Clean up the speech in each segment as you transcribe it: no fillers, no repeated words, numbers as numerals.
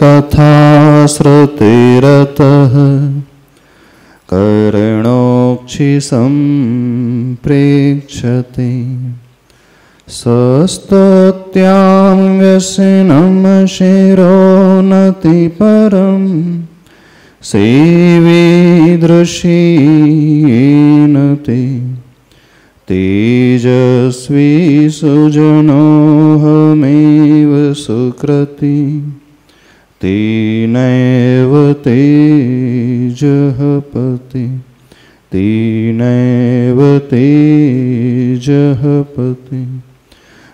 कथा श्रुतिरतः कर्णोक्षि सम्प्रेक्षते सस्तुत्यां व्यसनं शिरोनति परं सेवीदृशीन ते तेजस्वी सुजनोऽहमेव सुकृति तेनैव तेजः पति तेनैव तेजः पति।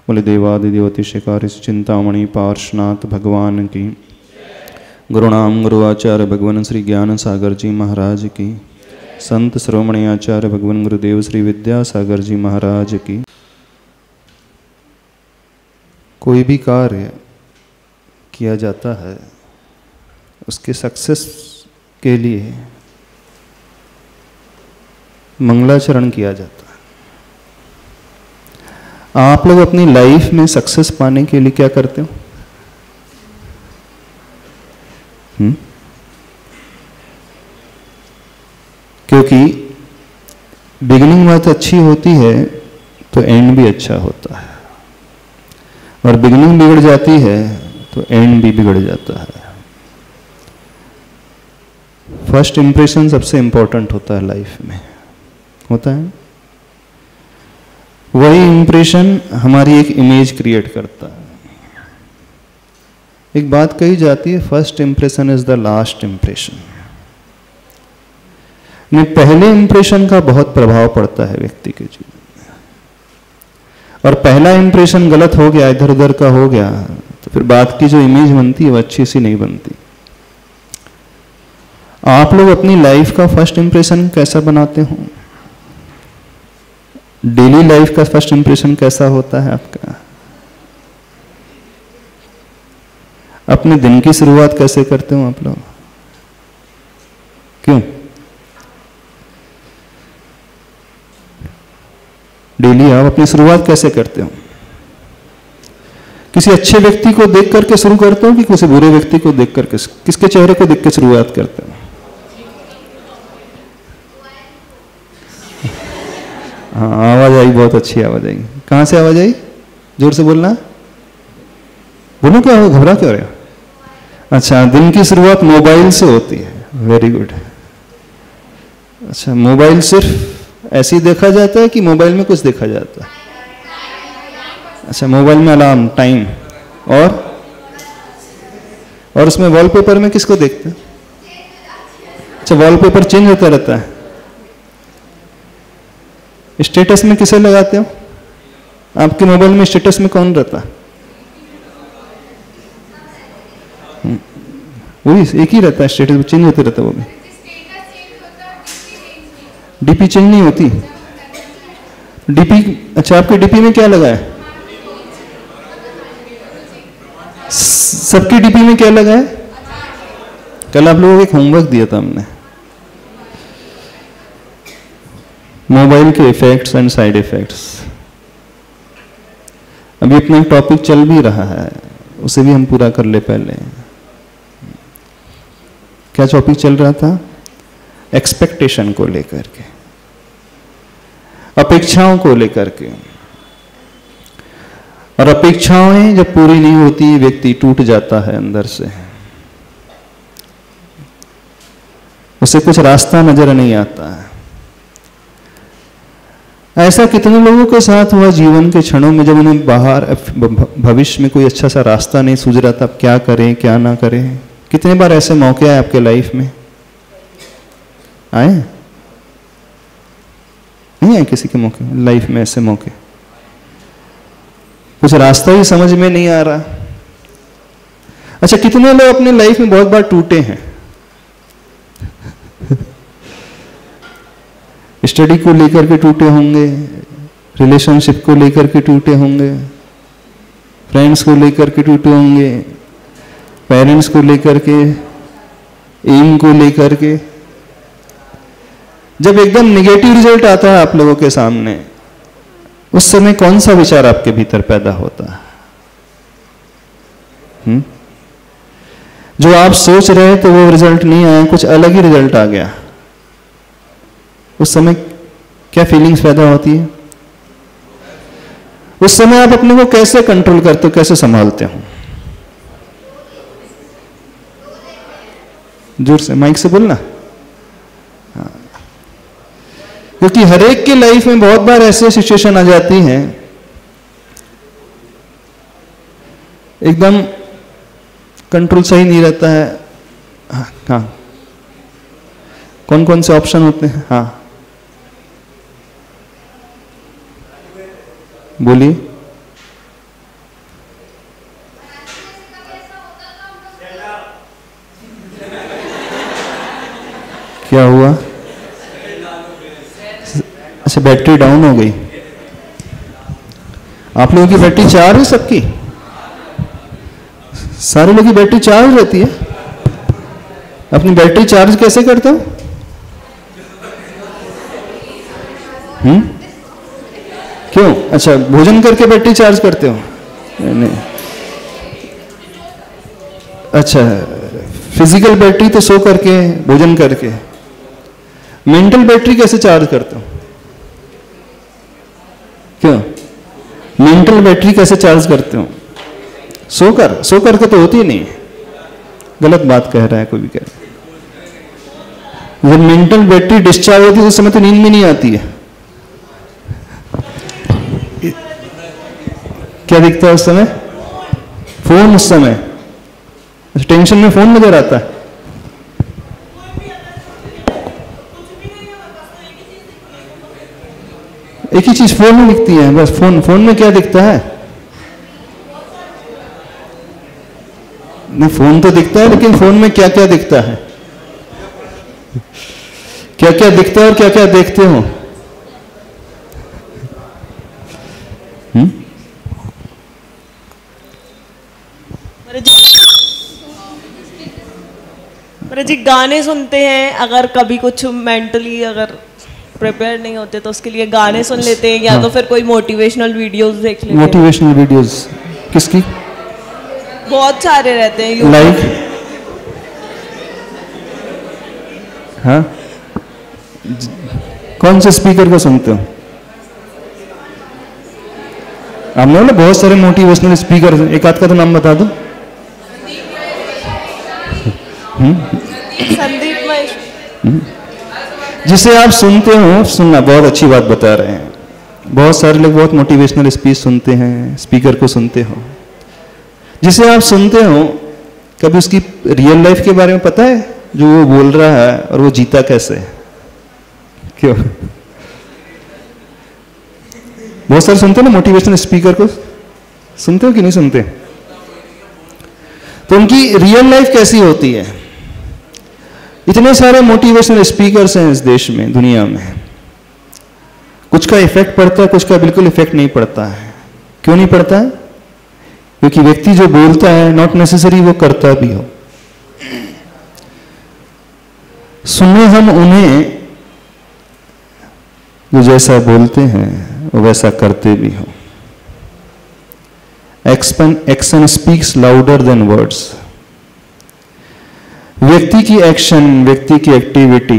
बोले देवादि देवती शिकारी चिंतामणि पार्श्वनाथ भगवान की, गुरुनाम गुरुआचार्य भगवान श्री ज्ञान सागर जी महाराज की, संत श्रोमणी आचार्य भगवान गुरुदेव श्री विद्यासागर जी महाराज की। कोई भी कार्य किया जाता है उसके सक्सेस के लिए मंगलाचरण किया जाता है। आप लोग अपनी लाइफ में सक्सेस पाने के लिए क्या करते हो? क्योंकि बिगिनिंग बहुत अच्छी होती है तो एंड भी अच्छा होता है, और बिगिनिंग बिगड़ जाती है तो एंड भी बिगड़ जाता है। फर्स्ट इंप्रेशन सबसे इंपॉर्टेंट होता है लाइफ में, होता है। वही इंप्रेशन हमारी एक इमेज क्रिएट करता है। एक बात कही जाती है, first impression is the last impression. में पहले इंप्रेशन का बहुत प्रभाव पड़ता है व्यक्ति के जीवन में, और पहला इंप्रेशन गलत हो गया, इधर उधर का हो गया, तो फिर बात की जो इमेज बनती है वो अच्छी सी नहीं बनती। आप लोग अपनी लाइफ का फर्स्ट इंप्रेशन कैसा बनाते हो? डेली लाइफ का फर्स्ट इंप्रेशन कैसा होता है आपका? अपने दिन की शुरुआत कैसे करते हो आप लोग? क्यों? डेली आप अपनी शुरुआत कैसे करते हो? किसी अच्छे व्यक्ति को देख करके शुरू करते हो कि किसी बुरे व्यक्ति को देख करके? किसके चेहरे को देख के शुरुआत करते हो? हाँ, आवाज आई, बहुत अच्छी आवाज आई। कहां से आवाज आई? जोर से बोलना। बोलो, क्या हो, घबरा क्यों रहे हो? अच्छा, दिन की शुरुआत मोबाइल से होती है। Very good. अच्छा, मोबाइल सिर्फ ऐसे ही देखा जाता है कि मोबाइल में कुछ देखा जाता है? अच्छा, मोबाइल में अलार्म, टाइम, और उसमें वॉलपेपर में किसको देखते हैं? अच्छा, वॉलपेपर चेंज होता रहता है। स्टेटस में किसे लगाते हो? आपके मोबाइल में स्टेटस में कौन रहता है? वही एक ही रहता है, स्टेटस चेंज होते रहता है। वो भी डीपी चेंज नहीं होती। डीपी, अच्छा, आपके डीपी में क्या लगा है? सबके डीपी में क्या लगा है? कल आप लोगों को एक होमवर्क दिया था हमने, मोबाइल के इफेक्ट्स एंड साइड इफेक्ट्स। अभी अपना टॉपिक चल भी रहा है, उसे भी हम पूरा कर ले पहले। क्या टॉपिक चल रहा था? एक्सपेक्टेशन को लेकर के, अपेक्षाओं को लेकर के। और अपेक्षाएं जब पूरी नहीं होती, व्यक्ति टूट जाता है अंदर से, उसे कुछ रास्ता नजर नहीं आता है। ऐसा कितने लोगों के साथ हुआ जीवन के क्षणों में, जब उन्हें बाहर भविष्य में कोई अच्छा सा रास्ता नहीं सूझ रहा था, अब क्या करें क्या ना करें। कितने बार ऐसे मौके आए आपके लाइफ में? आए? नहीं आए किसी के मौके लाइफ में? ऐसे मौके, कुछ रास्ता ही समझ में नहीं आ रहा। अच्छा, कितने लोग अपने लाइफ में बहुत बार टूटे हैं? स्टडी को लेकर के टूटे होंगे, रिलेशनशिप को लेकर के टूटे होंगे, फ्रेंड्स को लेकर के टूटे होंगे, पेरेंट्स को लेकर के, एम को लेकर के। जब एकदम निगेटिव रिजल्ट आता है आप लोगों के सामने, उस समय कौन सा विचार आपके भीतर पैदा होता है? जो आप सोच रहे तो वो रिजल्ट नहीं आया, कुछ अलग ही रिजल्ट आ गया, उस समय क्या फीलिंग्स पैदा होती है? उस समय आप अपने को कैसे कंट्रोल करते हो, कैसे संभालते हो? जोर से माइक से बोलना। हाँ। क्योंकि हर एक की लाइफ में बहुत बार ऐसे सिचुएशन आ जाती हैं, एकदम कंट्रोल सही नहीं रहता है। हाँ, कौन कौन से ऑप्शन होते हैं? हाँ बोलिए। क्या हुआ? अच्छा, बैटरी डाउन हो गई। आप लोगों की बैटरी चार्ज है? सबकी, सारे लोगों की बैटरी चार्ज रहती है? अपनी बैटरी चार्ज कैसे करते हो? क्यों? अच्छा, भोजन करके बैटरी चार्ज करते हो? नहीं। अच्छा, फिजिकल बैटरी तो सो करके, भोजन करके। मेंटल बैटरी कैसे चार्ज करते हो? क्यों? मेंटल बैटरी कैसे चार्ज करते हो? सो करके तो होती नहीं। गलत बात कह रहा है कोई भी कह रहा है। जब मेंटल बैटरी डिस्चार्ज होती है उस समय तो नींद भी नहीं आती है। क्या दिखता है उस समय? फोन। उस समय टेंशन में फोन नजर आता है। एक ही चीज फोन में दिखती है बस। फोन में क्या दिखता है? नहीं, फोन तो दिखता है, लेकिन फोन में क्या क्या दिखता है? क्या क्या दिखता है और क्या क्या देखते हो? जी गाने सुनते हैं, अगर कभी कुछ मेंटली अगर प्रिपेयर नहीं होते तो उसके लिए गाने सुन लेते हैं, या हाँ। तो फिर कोई मोटिवेशनल वीडियोस देख लेते हैं। मोटिवेशनल वीडियोस किसकी? बहुत सारे रहते हैं। लाइक हाँ, कौन से स्पीकर को सुनते हो? हमने ना बहुत सारे मोटिवेशनल स्पीकर, एक आध का तो नाम बता दो। संदीप महेश्वरी। जिसे आप सुनते हो, सुनना, बहुत अच्छी बात बता रहे हैं। बहुत सारे लोग बहुत मोटिवेशनल स्पीच सुनते हैं, स्पीकर को सुनते हो। जिसे आप सुनते हो, कभी उसकी रियल लाइफ के बारे में पता है? जो वो बोल रहा है और वो जीता कैसे है? क्यों? बहुत सारे सुनते हो ना मोटिवेशनल स्पीकर को, सुनते हो कि नहीं सुनते? तो उनकी रियल लाइफ कैसी होती है? इतने सारे मोटिवेशनल स्पीकर्स हैं इस देश में, दुनिया में। कुछ का इफेक्ट पड़ता है, कुछ का बिल्कुल इफेक्ट नहीं पड़ता है। क्यों नहीं पड़ता है? क्योंकि व्यक्ति जो बोलता है नॉट नेसेसरी वो करता भी हो। सुने हम उन्हें जो जैसा बोलते हैं वो वैसा करते भी हो। Action speaks louder than words. व्यक्ति की एक्शन, व्यक्ति की एक्टिविटी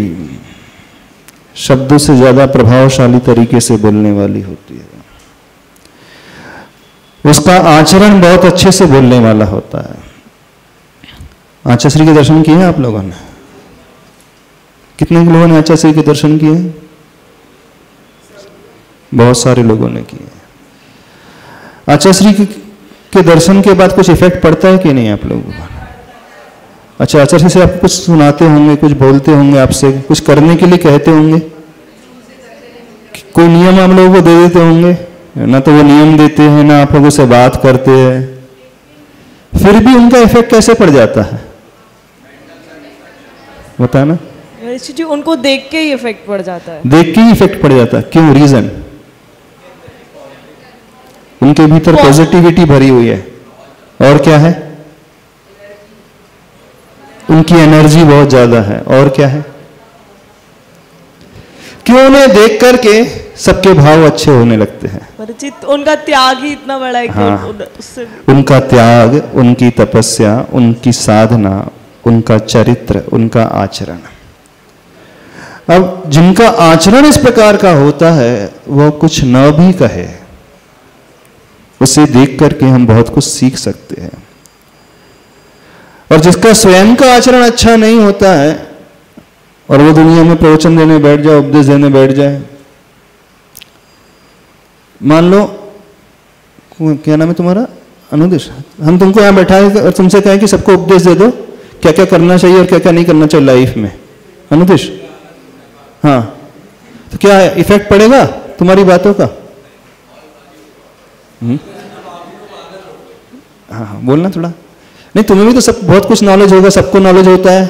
शब्दों से ज्यादा प्रभावशाली तरीके से बोलने वाली होती है। उसका आचरण बहुत अच्छे से बोलने वाला होता है। आचाश्री के दर्शन किए हैं आप लोगों ने? कितने लोगों ने आचाश्री के दर्शन किए हैं? बहुत सारे लोगों ने किए। आचाश्री के दर्शन के बाद कुछ इफेक्ट पड़ता है कि नहीं आप लोगों को? अच्छा, आचार्य से आपको कुछ सुनाते होंगे, कुछ बोलते होंगे, आपसे कुछ करने के लिए कहते होंगे, कोई नियम आप लोगों को दे देते होंगे ना? तो वो नियम देते हैं ना आप लोगों से बात करते हैं, फिर भी उनका इफेक्ट कैसे पड़ जाता है? बता ना जी, उनको देख के ही इफेक्ट पड़ जाता है। देख के ही इफेक्ट पड़ जाता है। क्यों? रीजन उनके भीतर पॉजिटिविटी भरी हुई है। और क्या है? उनकी एनर्जी बहुत ज्यादा है। और क्या है? क्यों? उन्हें देख करके सबके भाव अच्छे होने लगते हैं। परिचित उनका त्याग ही इतना बड़ा है कि हाँ। उससे उनका त्याग, उनकी तपस्या, उनकी साधना, उनका चरित्र, उनका आचरण। अब जिनका आचरण इस प्रकार का होता है वह कुछ न भी कहे, उसे देख करके हम बहुत कुछ सीख सकते हैं। और जिसका स्वयं का आचरण अच्छा नहीं होता है और वो दुनिया में प्रवचन देने बैठ जाए, उपदेश देने बैठ जाए, मान लो क्या नाम है तुम्हारा, अनुदेश, हम तुमको यहां बैठाए और तुमसे कहें कि सबको उपदेश दे दो क्या क्या करना चाहिए और क्या क्या नहीं करना चाहिए लाइफ में, अनुदेश, हाँ, तो क्या इफेक्ट पड़ेगा तुम्हारी बातों का? हाँ, बोलना थोड़ा। नहीं, तुम्हें भी तो सब बहुत कुछ नॉलेज होगा, सबको नॉलेज होता है।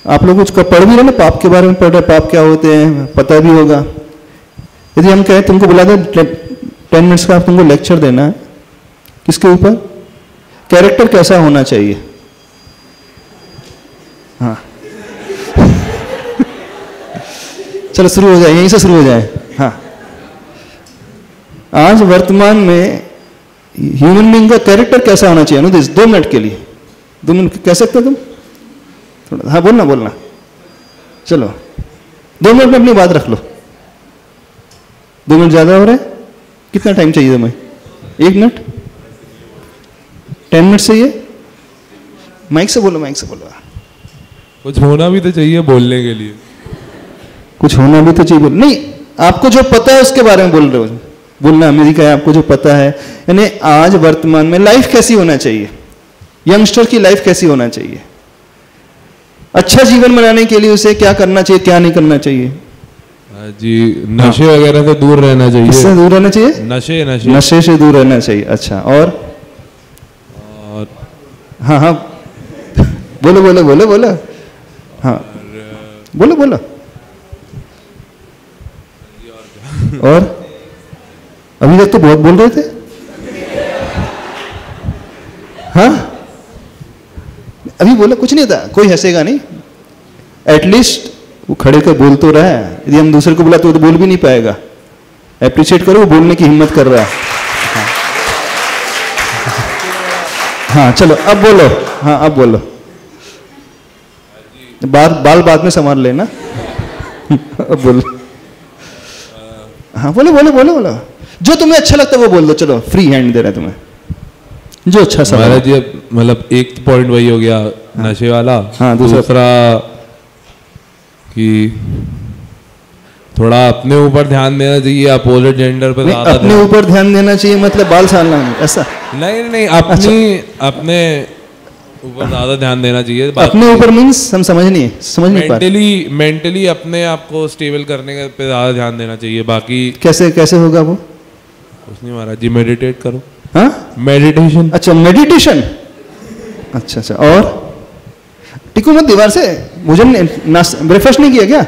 आप लोग कुछ पढ़ भी रहे ना, पाप के बारे में पढ़ रहे, पाप क्या होते हैं पता भी होगा। यदि हम कहें तुमको बुला दे 10 मिनट्स का तुमको लेक्चर देना है, किसके ऊपर? कैरेक्टर कैसा होना चाहिए। हाँ चलो शुरू हो जाए, यहीं से शुरू हो जाए। हाँ, आज वर्तमान में ह्यूमन बीइंग का कैरेक्टर कैसा होना चाहिए? अनुदेश 2 मिनट के लिए, 2 मिनट कह सकते हो तुम थोड़ा? हाँ बोलना, चलो 2 मिनट में अपनी बात रख लो। 2 मिनट ज्यादा हो रहे हैं? कितना टाइम चाहिए तुम्हें? 1 मिनट? 10 मिनट चाहिए? माइक से बोलो, माइक से बोलो। कुछ होना भी तो चाहिए बोलने के लिए। कुछ होना भी तो चाहिए नहीं, आपको जो पता है उसके बारे में बोल रहे हो, बोलना अमेरिका है, आपको जो पता है। यानी आज वर्तमान में लाइफ कैसी होना चाहिए, यंगस्टर की लाइफ कैसी होना चाहिए, अच्छा जीवन बनाने के लिए उसे क्या करना चाहिए, क्या नहीं करना चाहिए? जी, नशे वगैरह से दूर रहना चाहिए। किससे दूर रहना चाहिए? नशे से दूर रहना चाहिए। अच्छा, और हाँ हाँ बोलो हाँ बोलो और अभी तक तो बहुत बोल रहे थे। हाँ अभी बोला कुछ नहीं था, कोई हंसेगा नहीं, एटलीस्ट वो खड़े कर बोल तो रहा है। यदि हम दूसरे को बुलाते तो बोल भी नहीं पाएगा। एप्रिशिएट करो, वो बोलने की हिम्मत कर रहा है। हाँ चलो अब बोलो। हाँ अब बोलो, बाल बाद में संभाल लेना। अब बोलो। हाँ बोलो जो तुम्हें अच्छा लगता है वो बोल दो। चलो फ्री हैंड दे रहा है तुम्हें, जो अच्छा सा। महाराज जी मतलब एक पॉइंट वही हो गया, हाँ, नशे वाला। हाँ, दूसरा कि थोड़ा अपने ऊपर ध्यान देना चाहिए, अपोजिट जेंडर पे ज्यादा अपने ऊपर ध्यान देना चाहिए मतलब बाल सालना नहीं, ऐसा नहीं अपने ऊपर ज्यादा ध्यान देना चाहिए। अपने ऊपर मीन्स हम समझ नहीं पा रहे। मेंटली अपने आप को स्टेबल करने पे ज्यादा ध्यान देना चाहिए। बाकी कैसे होगा वो? कुछ नहीं महाराज जी, मेडिटेट करो। हाँ, मेडिटेशन। अच्छा मेडिटेशन, अच्छा और टिको मत दीवार से। भोजन ब्रेकफास्ट नहीं किया क्या?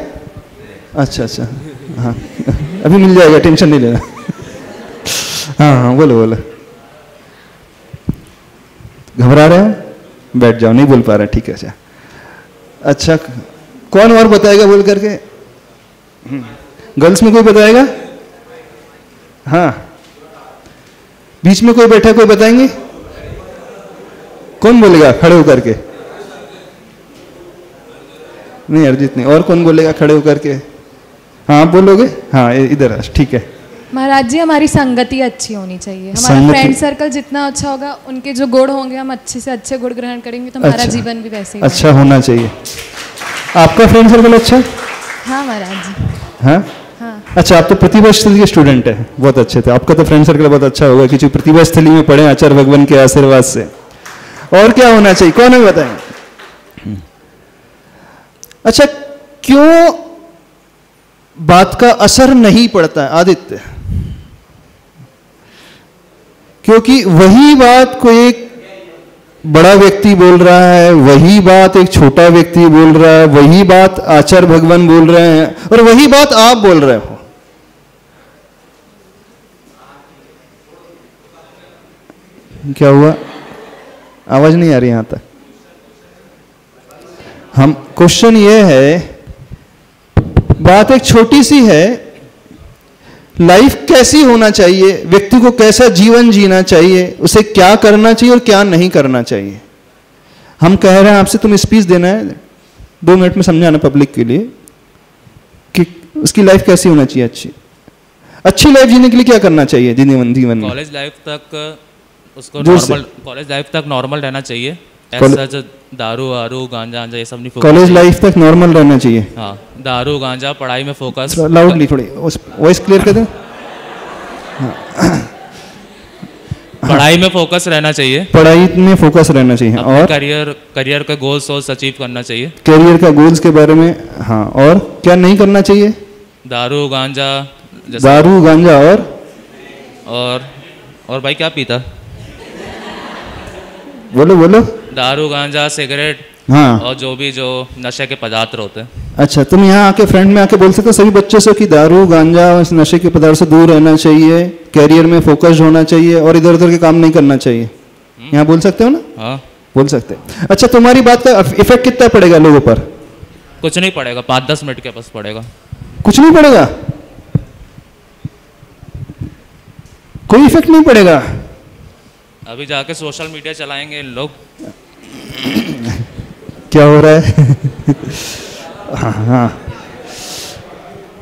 अच्छा हाँ अभी मिल जाएगा, टेंशन नहीं लेना। हाँ बोलो घबरा रहे हो? बैठ जाओ, नहीं बोल पा रहे, ठीक है। अच्छा कौन और बताएगा बोल करके? गर्ल्स में कोई बताएगा? हाँ, बीच में कोई बैठा, कोई बताएंगे? कौन बोलेगा खड़े होकर के? नहीं अर्जित नहीं, और कौन बोलेगा खड़े होकर के? हाँ आप बोलोगे? हाँ इधर, ठीक है। महाराज जी हमारी संगति अच्छी होनी चाहिए। हमारा फ्रेंड सर्कल जितना अच्छा होगा, उनके जो गुण होंगे हम अच्छे से अच्छे गुण ग्रहण करेंगे तो हमारा जीवन भी वैसे ही अच्छा होना चाहिए। आपका फ्रेंड सर्कल अच्छा? हाँ महाराज जी। हाँ अच्छा, आप तो प्रतिभा स्थली के स्टूडेंट है, बहुत अच्छे थे। आपका तो फ्रेंड सर्कल बहुत अच्छा होगा क्योंकि प्रतिभा स्थली में पढ़े आचार्य भगवान के आशीर्वाद से। और क्या होना चाहिए, कौन है बताएं? अच्छा क्यों बात का असर नहीं पड़ता है आदित्य? क्योंकि वही बात को एक बड़ा व्यक्ति बोल रहा है, वही बात एक छोटा व्यक्ति बोल रहा है, वही बात आचार्य भगवान बोल रहे हैं और वही बात आप बोल रहे हो। क्या हुआ? आवाज नहीं आ रही यहां तक। हम क्वेश्चन ये है, बात एक छोटी सी है लाइफ कैसी होना चाहिए, व्यक्ति को कैसा जीवन जीना चाहिए, उसे क्या करना चाहिए और क्या नहीं करना चाहिए। हम कह रहे हैं आपसे, तुम स्पीच देना है, 2 मिनट में समझाना पब्लिक के लिए कि उसकी लाइफ कैसी होना चाहिए। अच्छी लाइफ जीने के लिए क्या करना चाहिए जीवन में? कॉलेज लाइफ तक उसको नॉर्मल, कॉलेज लाइफ तक नॉर्मल रहना चाहिए। ऐसा दारू वारू गांजा ये सब नहीं। कॉलेज लाइफ तक नॉर्मल रहना चाहिए। हाँ, दारू गांजा, पढ़ाई में फोकस। लाउडली थोड़ी वॉइस क्लियर कर दें। पढ़ाई में फोकस रहना चाहिए। पढ़ाई में फोकस रहना चाहिए। और करियर का गोल सोच अचीव करना चाहिए। करियर का गोल्स के बारे में। हाँ, और क्या नहीं करना चाहिए? दारू गांजा। दारू गांजा और भाई क्या पीता? बोलो। दारू गांजा सिगरेट। हाँ, और जो नशे के पदार्थ होते हैं। अच्छा, तुम यहाँ आके फ्रेंड में आके बोल सकते हो सभी बच्चों से कि दारू गांजा नशे के पदार्थ से दूर रहना चाहिए, कैरियर में फोकस्ड होना चाहिए और इधर उधर के काम नहीं करना चाहिए। यहाँ बोल सकते हो ना? हाँ, बोल सकते हैं। अच्छा, तुम्हारी बात का इफेक्ट कितना पड़ेगा लोगों पर? कुछ नहीं पड़ेगा, 5-10 मिनट के बस पड़ेगा। कुछ नहीं पड़ेगा, कोई इफेक्ट नहीं पड़ेगा। अभी जाके सोशल मीडिया चलाएंगे लोग। क्या हो रहा है? हाँ,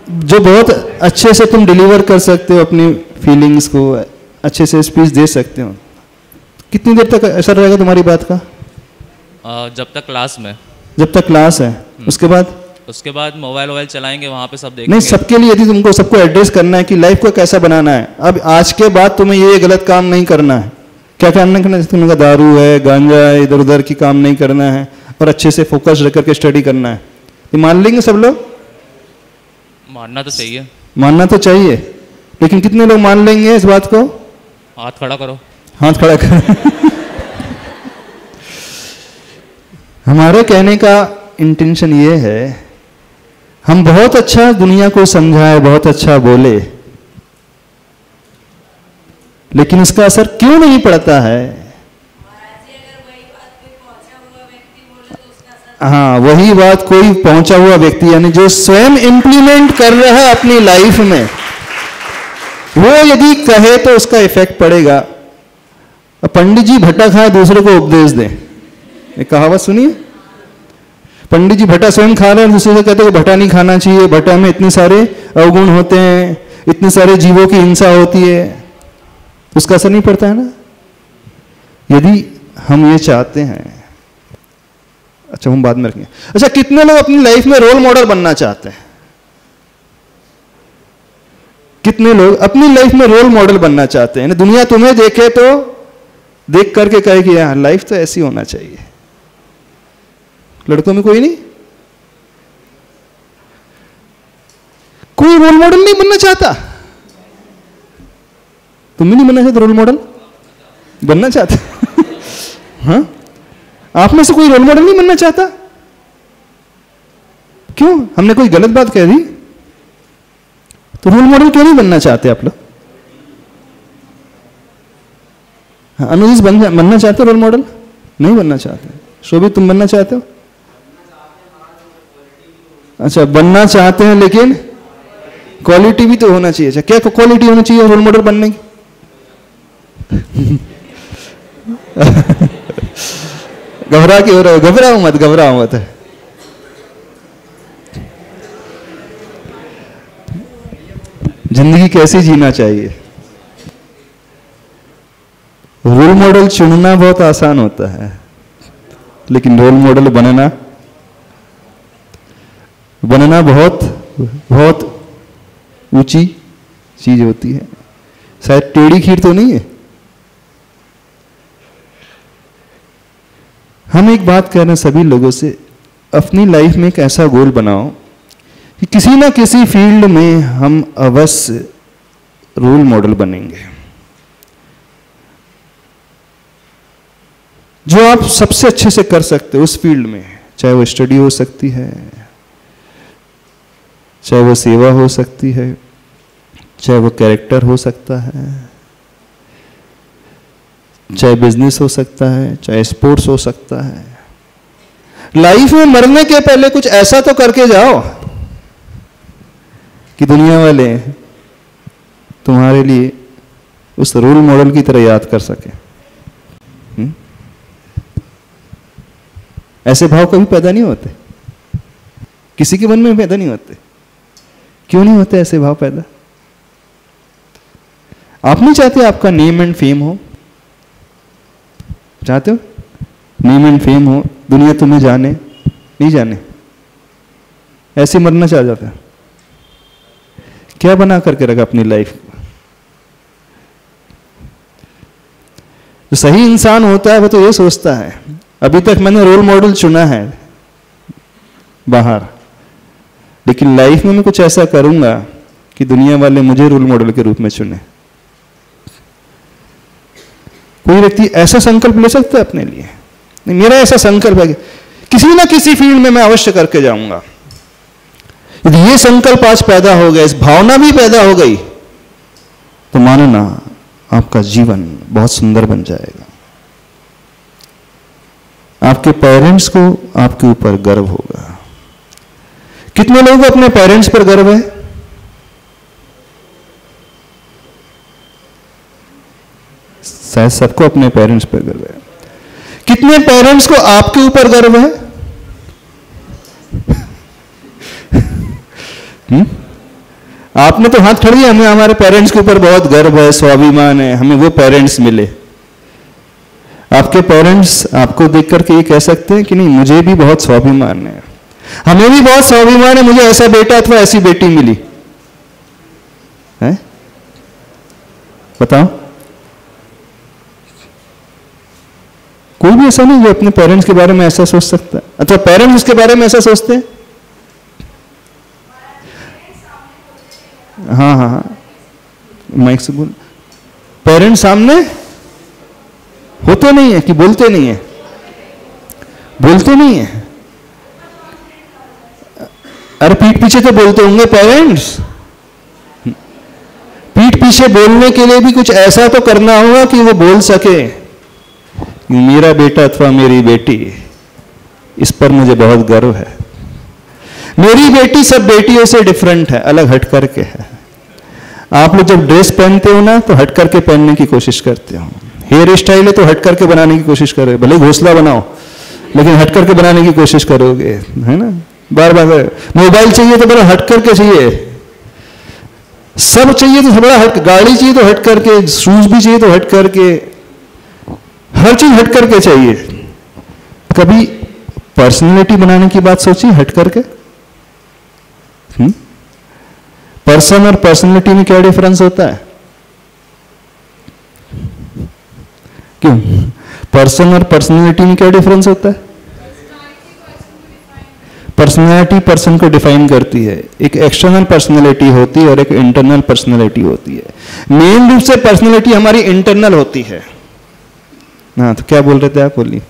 जो बहुत अच्छे से तुम डिलीवर कर सकते हो अपनी फीलिंग्स को, अच्छे से स्पीच दे सकते हो। कितनी देर तक असर रहेगा तुम्हारी बात का? जब तक क्लास में। जब तक क्लास है। उसके बाद मोबाइल चलाएंगे, वहाँ पे सब देखेंगे। नहीं, सबके लिए यदि तुमको सबको एड्रेस करना है कि लाइफ को कैसा बनाना है, अब आज के बाद तुम्हें ये गलत काम नहीं करना है। क्या काम नहीं करना है? तुमने कहा दारू है, गांजा है, इधर उधर की काम नहीं करना है और अच्छे से फोकस रख करके स्टडी करना है। ये मान लेंगे सब लोग? मानना तो चाहिए। मानना तो चाहिए, लेकिन कितने लोग मान लेंगे इस बात को? हाथ खड़ा करो। हाथ खड़ा करो। हमारे कहने का इंटेंशन ये है, हम बहुत अच्छा दुनिया को समझाए, बहुत अच्छा बोले, लेकिन इसका असर क्यों नहीं पड़ता है? हाँ, वही बात कोई पहुंचा हुआ व्यक्ति, यानी जो स्वयं इंप्लीमेंट कर रहा है अपनी लाइफ में, वो यदि कहे तो उसका इफेक्ट पड़ेगा। पंडित जी भट्टा खाए दूसरे को उपदेश दें, एक कहावत सुनिए। पंडित जी भट्टा स्वयं खा रहे हैं, दूसरे से कहते हैं कि भट्टा नहीं खाना चाहिए, भट्टा में इतने सारे अवगुण होते हैं, इतने सारे जीवों की हिंसा होती है, उसका असर नहीं पड़ता है ना? यदि हम ये चाहते हैं, अच्छा हम बाद में रखेंगे। अच्छा, कितने लोग अपनी लाइफ में रोल मॉडल बनना चाहते हैं? कितने लोग अपनी लाइफ में रोल मॉडल बनना चाहते हैं? दुनिया तुम्हें देखे तो देख करके कहे कि यार लाइफ तो ऐसी होना चाहिए। लड़कों में कोई नहीं? कोई रोल मॉडल नहीं बनना चाहता? तुम भी नहीं बनना चाहते रोल मॉडल? बनना चाहते? हाँ, आप में से कोई रोल मॉडल नहीं बनना चाहता? क्यों? हमने कोई गलत बात कह दी? तो रोल मॉडल क्यों नहीं बनना चाहते आप लोग? हाँ, अनुज बनना चाहते हो रोल मॉडल? नहीं बनना चाहते। शोभित, तुम बनना चाहते हो? अच्छा, बनना चाहते हैं, लेकिन क्वालिटी भी तो होना चाहिए। अच्छा, क्या क्वालिटी होनी चाहिए रोल मॉडल बनने की? घबरा के हो रहे हो? घबराओ मत। जिंदगी कैसी जीना चाहिए? रोल मॉडल चुनना बहुत आसान होता है, लेकिन रोल मॉडल बनना बहुत ऊंची चीज होती है। शायद टेढ़ी खीर तो नहीं है। हम एक बात कह रहे हैं सभी लोगों से, अपनी लाइफ में एक ऐसा गोल बनाओ कि किसी ना किसी फील्ड में हम अवश्य रोल मॉडल बनेंगे। जो आप सबसे अच्छे से कर सकते हो उस फील्ड में, चाहे वो स्टडी हो सकती है, चाहे वो सेवा हो सकती है, चाहे वो कैरेक्टर हो सकता है, चाहे बिजनेस हो सकता है, चाहे स्पोर्ट्स हो सकता है। लाइफ में मरने के पहले कुछ ऐसा तो करके जाओ कि दुनिया वाले तुम्हारे लिए उस रोल मॉडल की तरह याद कर सके। ऐसे भाव कभी पैदा नहीं होते, किसी के मन में पैदा नहीं होते। क्यों नहीं होते ऐसे भाव पैदा? आप नहीं चाहते आपका नेम एंड फेम हो? चाहते हो नेम एंड फेम हो, दुनिया तुम्हें जाने? नहीं जाने, ऐसे मरना चाह जाता है। क्या बना करके रखा अपनी लाइफ? जो सही इंसान होता है वो तो ये सोचता है, अभी तक मैंने रोल मॉडल चुना है बाहर, लेकिन लाइफ में मैं कुछ ऐसा करूंगा कि दुनिया वाले मुझे रोल मॉडल के रूप में चुने। कोई व्यक्ति ऐसा संकल्प ले सकता है अपने लिए? नहीं, मेरा ऐसा संकल्प है कि किसी ना किसी फील्ड में मैं अवश्य करके जाऊंगा। यदि ये संकल्प आज पैदा हो गया, इस भावना भी पैदा हो गई, तो मानो ना आपका जीवन बहुत सुंदर बन जाएगा। आपके पेरेंट्स को आपके ऊपर गर्व होगा। कितने लोगों को अपने पेरेंट्स पर गर्व है? शायद सबको अपने पेरेंट्स पर गर्व है। कितने पेरेंट्स को आपके ऊपर गर्व है? आपने तो हाथ खड़ी, हमें हमारे पेरेंट्स के ऊपर बहुत गर्व है, स्वाभिमान है, हमें वो पेरेंट्स मिले। आपके पेरेंट्स आपको देख करके ये कह सकते हैं कि नहीं, मुझे भी बहुत स्वाभिमान है, हमें भी बहुत स्वाभिमान है, मुझे ऐसा बेटा अथवा ऐसी बेटी मिली है? बताओ, कोई भी ऐसा नहीं जो अपने पेरेंट्स के बारे में ऐसा सोच सकता है, अथवा पेरेंट्स उसके बारे में ऐसा सोचते हैं? हाँ हाँ हाँ, माइक से बोल। पेरेंट्स सामने होते नहीं है कि बोलते नहीं है? बोलते नहीं है। अरे पीठ पीछे तो बोलते होंगे पेरेंट्स। पीठ पीछे बोलने के लिए भी कुछ ऐसा तो करना होगा कि वो बोल सके, मेरा बेटा अथवा मेरी बेटी, इस पर मुझे बहुत गर्व है, मेरी बेटी सब बेटियों से डिफरेंट है, अलग हट करके है। आप लोग जब ड्रेस पहनते हो ना, तो हट करके पहनने की कोशिश करते हो। हेयर स्टाइल है तो हट करके बनाने की कोशिश करोगे, भले घोंसला बनाओ लेकिन हट करके बनाने की कोशिश करोगे, है ना? बार बार मोबाइल चाहिए तो बड़ा हट करके चाहिए, सब चाहिए तो बड़ा हट, गाड़ी चाहिए तो हट करके, शूज भी चाहिए तो हट करके, हर चीज हट करके चाहिए। कभी पर्सनैलिटी बनाने की बात सोची हट करके? पर्सन और पर्सनैलिटी में क्या डिफरेंस होता है? क्यों? पर्सन और पर्सनैलिटी में क्या डिफरेंस होता है? पर्सनैलिटी पर्सन को डिफाइन करती है, एक एक्सटर्नल पर्सनैलिटी होती है और एक इंटरनल पर्सनैलिटी होती है। मेन रूप से पर्सनैलिटी हमारी इंटरनल होती है। हाँ, तो क्या बोल रहे थे आप? बोलिए।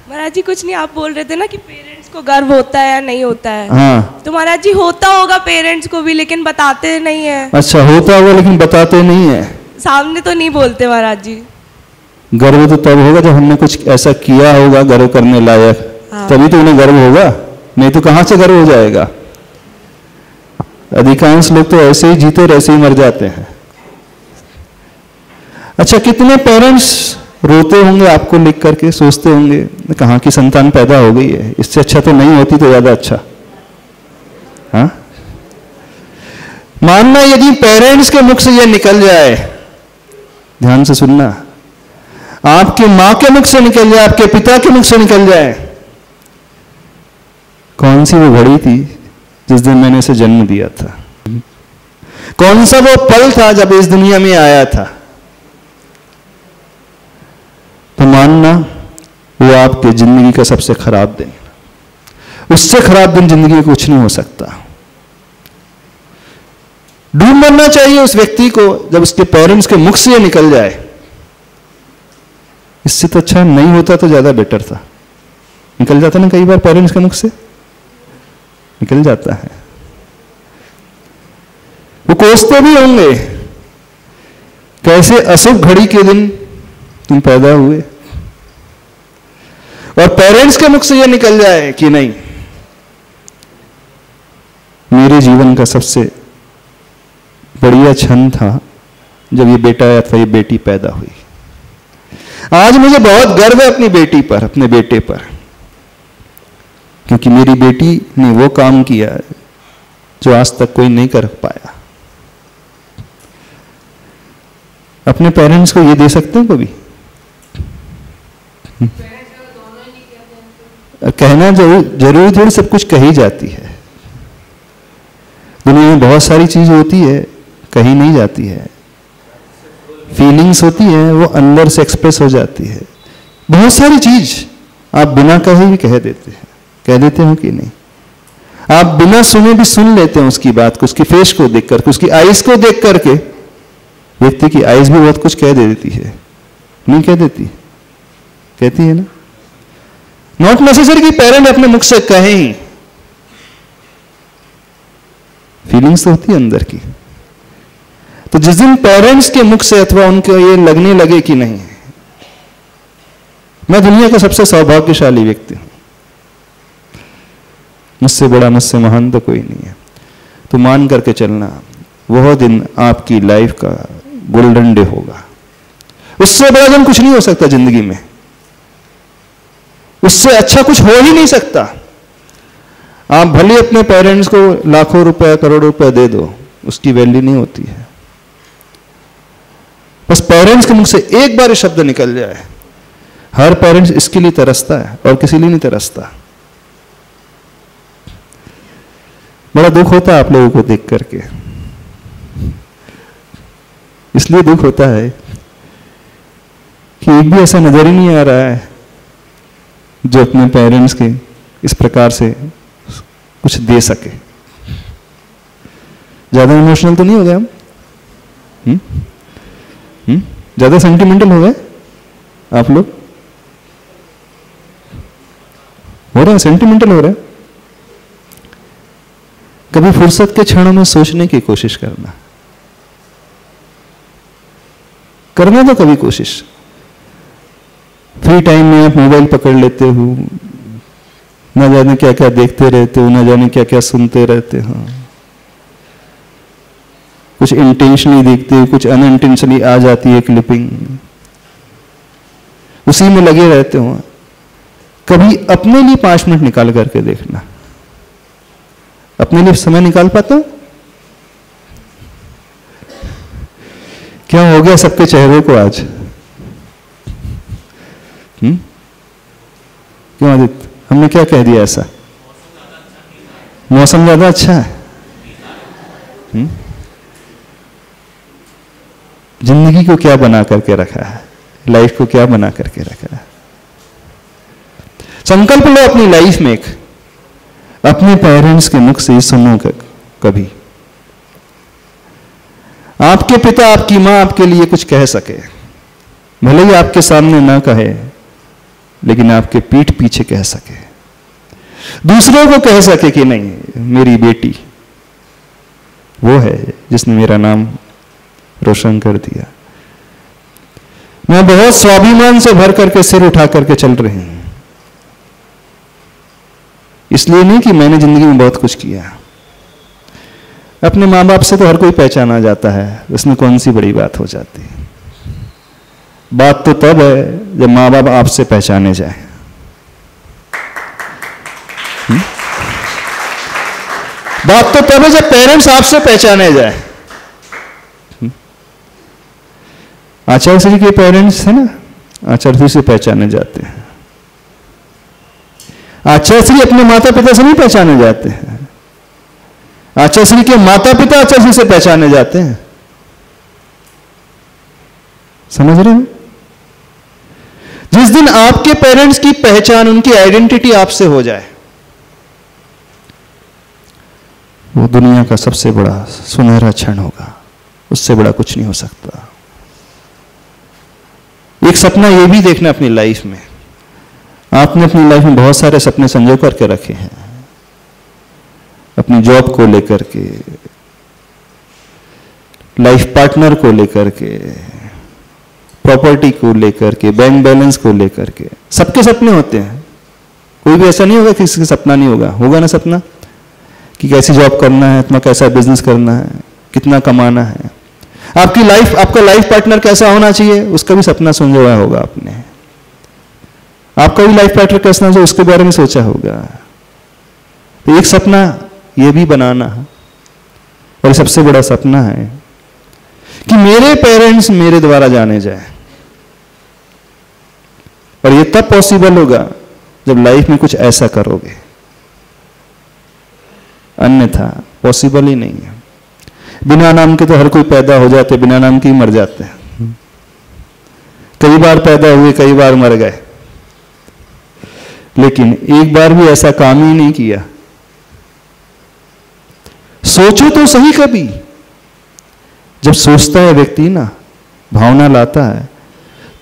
महाराज जी कुछ नहीं, आप बोल रहे थे ना कि पेरेंट्स को गर्व होता है या नहीं होता है। हाँ, तो महाराज जी होता होगा पेरेंट्स को भी, लेकिन बताते नहीं है। अच्छा, होता होगा लेकिन बताते नहीं है, सामने तो नहीं बोलते महाराज जी। गर्व तो तब होगा जब हमने कुछ ऐसा किया होगा गर्व करने लायक, तभी तो उन्हें गर्व होगा, नहीं तो कहां से गर्व हो जाएगा? अधिकांश लोग तो ऐसे ही जीते और ऐसे ही मर जाते हैं। अच्छा, कितने पेरेंट्स रोते होंगे आपको लिख करके, सोचते होंगे कहां की संतान पैदा हो गई है, इससे अच्छा तो नहीं होती तो ज्यादा अच्छा। हाँ, मानना यदि पेरेंट्स के मुख से यह निकल जाए, ध्यान से सुनना, आपके मां के मुख से निकल जाए, आपके पिता के मुख से निकल जाए, कौन सी वो घड़ी थी जिस दिन मैंने इसे जन्म दिया था, कौन सा वो पल था जब इस दुनिया में आया था, तो मानना वो आपके जिंदगी का सबसे खराब दिन, उससे खराब दिन जिंदगी में कुछ नहीं हो सकता। डूब मरना चाहिए उस व्यक्ति को जब उसके पेरेंट्स के मुख से ये निकल जाए। इससे तो अच्छा नहीं होता तो ज्यादा बेटर था। निकल जाता ना कई बार पेरेंट्स के मुख से, निकल जाता है। वो कोसते भी होंगे, कैसे अशुभ घड़ी के दिन तुम पैदा हुए, और पेरेंट्स के मुख से यह निकल जाए कि नहीं, मेरे जीवन का सबसे बढ़िया क्षण था जब ये बेटा अथवा ये बेटी पैदा हुई। आज मुझे बहुत गर्व है अपनी बेटी पर, अपने बेटे पर, क्योंकि मेरी बेटी ने वो काम किया जो आज तक कोई नहीं कर पाया। अपने पेरेंट्स को ये दे सकते हैं कभी? कहना जरूर जरूर सब कुछ कही जाती है। दुनिया में बहुत सारी चीज होती है कही नहीं जाती है, फीलिंग्स होती है वो अंदर से एक्सप्रेस हो जाती है। बहुत सारी चीज आप बिना कहे भी कह देते हैं, कह देते हो कि नहीं? आप बिना सुने भी सुन लेते हैं उसकी बात को, उसकी फेस को देख करके, उसकी आईज को देख करके। व्यक्ति की आईज भी बहुत कुछ कह देती है, नहीं कह देती? कहती है ना। नॉट नेसेसरी कि पेरेंट अपने मुख से कहें, फीलिंग्स तो होती है अंदर की। तो जिस दिन पेरेंट्स के मुख से अथवा उनको ये लगने लगे कि नहीं मैं दुनिया का सबसे सौभाग्यशाली व्यक्ति हूं, मुझसे बड़ा मुझसे महान तो कोई नहीं है, तो मान करके चलना, वह दिन आपकी लाइफ का गोल्डन डे होगा। उससे बड़ा दिन कुछ नहीं हो सकता जिंदगी में, उससे अच्छा कुछ हो ही नहीं सकता। आप भले अपने पेरेंट्स को लाखों रुपए करोड़ों रुपए दे दो, उसकी वैल्यू नहीं होती है। बस पेरेंट्स के मुख से एक बार शब्द निकल जाए, हर पेरेंट्स इसके लिए तरसता है और किसी लिए नहीं तरसता। बड़ा दुख होता है आप लोगों को देख करके, इसलिए दुख होता है कि एक भी ऐसा नजर ही नहीं आ रहा है जो अपने पेरेंट्स के इस प्रकार से कुछ दे सके। ज्यादा इमोशनल तो नहीं हो गए हम? ज्यादा सेंटिमेंटल हो गए आप लोग? हो रहे हैं, सेंटिमेंटल हो रहे हैं। कभी फुर्सत के क्षणों में सोचने की कोशिश करना तो कभी कोशिश। फ्री टाइम में आप मोबाइल पकड़ लेते हो, न जाने क्या क्या देखते रहते हो, न जाने क्या क्या सुनते रहते हो, कुछ इंटेंशनली देखते हो, कुछ अनइंटेंशनली आ जाती है क्लिपिंग, उसी में लगे रहते हो। कभी अपने लिए 5 मिनट निकाल करके देखना, अपने लिए समय निकाल पाते हो? क्या हो गया सबके चेहरे को आज? क्यों आदित्य, हमने क्या कह दिया ऐसा? मौसम ज्यादा अच्छा है। जिंदगी को क्या बना करके रखा है, लाइफ को क्या बना करके रखा है। संकल्प लो अपनी लाइफ में, एक अपने पेरेंट्स के मुख से सुनो कभी, आपके पिता आपकी मां आपके लिए कुछ कह सके, भले ही आपके सामने ना कहे लेकिन आपके पीठ पीछे कह सके, दूसरों को कह सके कि नहीं मेरी बेटी वो है जिसने मेरा नाम रोशन कर दिया। मैं बहुत स्वाभिमान से भर करके सिर उठा करके चल रही हूं, इसलिए नहीं कि मैंने जिंदगी में बहुत कुछ किया। अपने मां बाप से तो हर कोई पहचाना जाता है, इसमें कौन सी बड़ी बात हो जाती है। बात तो तब है जब मां बाप आपसे पहचाने जाए। बात तो तब है जब पेरेंट्स आपसे पहचाने जाए। आचार्य श्री के पेरेंट्स है ना, आचार्य श्री से पहचाने जाते हैं। आचार्य श्री अपने माता पिता से नहीं पहचाने जाते हैं, आचार्य श्री के माता पिता आचार्य श्री से पहचाने जाते हैं। समझ रहे हैं? जिस दिन आपके पेरेंट्स की पहचान, उनकी आइडेंटिटी आपसे हो जाए, वो दुनिया का सबसे बड़ा सुनहरा क्षण होगा, उससे बड़ा कुछ नहीं हो सकता। एक सपना ये भी देखना अपनी लाइफ में, आपने अपनी लाइफ में बहुत सारे सपने संजो करके रखे हैं, अपनी जॉब को लेकर के, लाइफ पार्टनर को लेकर के, प्रॉपर्टी को लेकर के, बैंक बैलेंस को लेकर के। सबके सपने होते हैं, कोई भी ऐसा नहीं होगा कि किसी का सपना नहीं होगा। होगा ना सपना कि कैसी जॉब करना है, इतना कैसा बिजनेस करना है, कितना कमाना है, आपकी लाइफ, आपका लाइफ पार्टनर कैसा होना चाहिए, उसका भी सपना समझा हुआ होगा आपने। आपका भी लाइफ पार्टनर कैसा होना चाहिए उसके बारे में सोचा होगा। तो एक सपना ये भी बनाना, और सबसे बड़ा सपना है कि मेरे पेरेंट्स मेरे द्वारा जाने जाए। और ये तब पॉसिबल होगा जब लाइफ में कुछ ऐसा करोगे, अन्यथा पॉसिबल ही नहीं है। बिना नाम के तो हर कोई पैदा हो जाते, बिना नाम के ही मर जाते हैं। कई बार पैदा हुए, कई बार मर गए, लेकिन एक बार भी ऐसा काम ही नहीं किया। सोचो तो सही कभी। जब सोचता है व्यक्ति ना, भावना लाता है,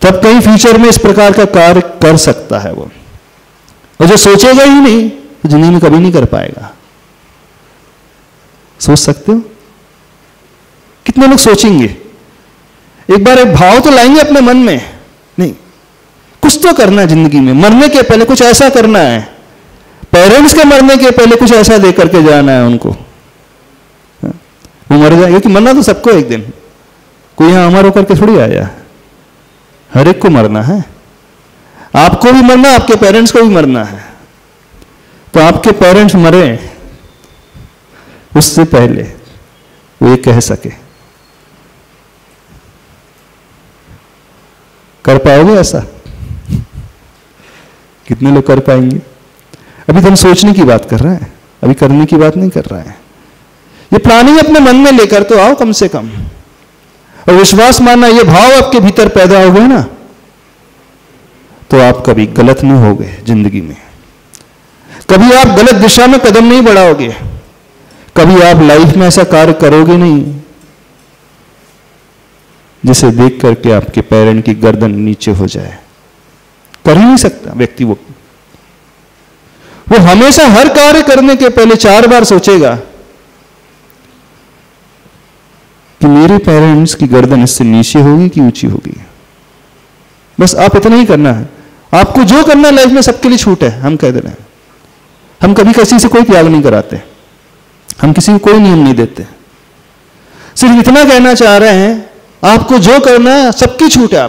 तब कहीं फ्यूचर में इस प्रकार का कार्य कर सकता है वो। और जो सोचेगा ही नहीं तो जिंदगी में कभी नहीं कर पाएगा। सोच सकते हो? कितने लोग सोचेंगे? एक बार एक भाव तो लाएंगे अपने मन में, नहीं कुछ तो करना है जिंदगी में, मरने के पहले कुछ ऐसा करना है, पेरेंट्स के मरने के पहले कुछ ऐसा दे करके जाना है उनको। वो मर जाए, क्योंकि मरना तो सबको एक दिन, कोई यहां अमर होकर के थोड़ी आया, हर एक को मरना है। आपको भी मरना, आपके पेरेंट्स को भी मरना है। तो आपके पेरेंट्स मरे उससे पहले वो ये कह सके, कर पाओगे ऐसा? कितने लोग कर पाएंगे? अभी तो हम सोचने की बात कर रहे हैं, अभी करने की बात नहीं कर रहे हैं। ये प्लानिंग अपने मन में लेकर तो आओ कम से कम, और विश्वास मानना, ये भाव आपके भीतर पैदा हो गए ना, तो आप कभी गलत नहीं होगे जिंदगी में। कभी आप गलत दिशा में कदम नहीं बढ़ाओगे, कभी आप लाइफ में ऐसा कार्य करोगे नहीं जिसे देख करके आपके पेरेंट की गर्दन नीचे हो जाए। कर ही नहीं सकता व्यक्ति। वो हमेशा हर कार्य करने के पहले 4 बार सोचेगा कि मेरे पेरेंट्स की गर्दन इससे नीचे होगी कि ऊंची होगी। बस आप इतना ही करना है। आपको जो करना है लाइफ में, सबके लिए छूट है। हम कह दे रहे हैं, हम कभी किसी से कोई त्याग नहीं कराते, हम किसी को कोई नियम नहीं देते। सिर्फ इतना कहना चाह रहे हैं, आपको जो करना है सबकी छूट है।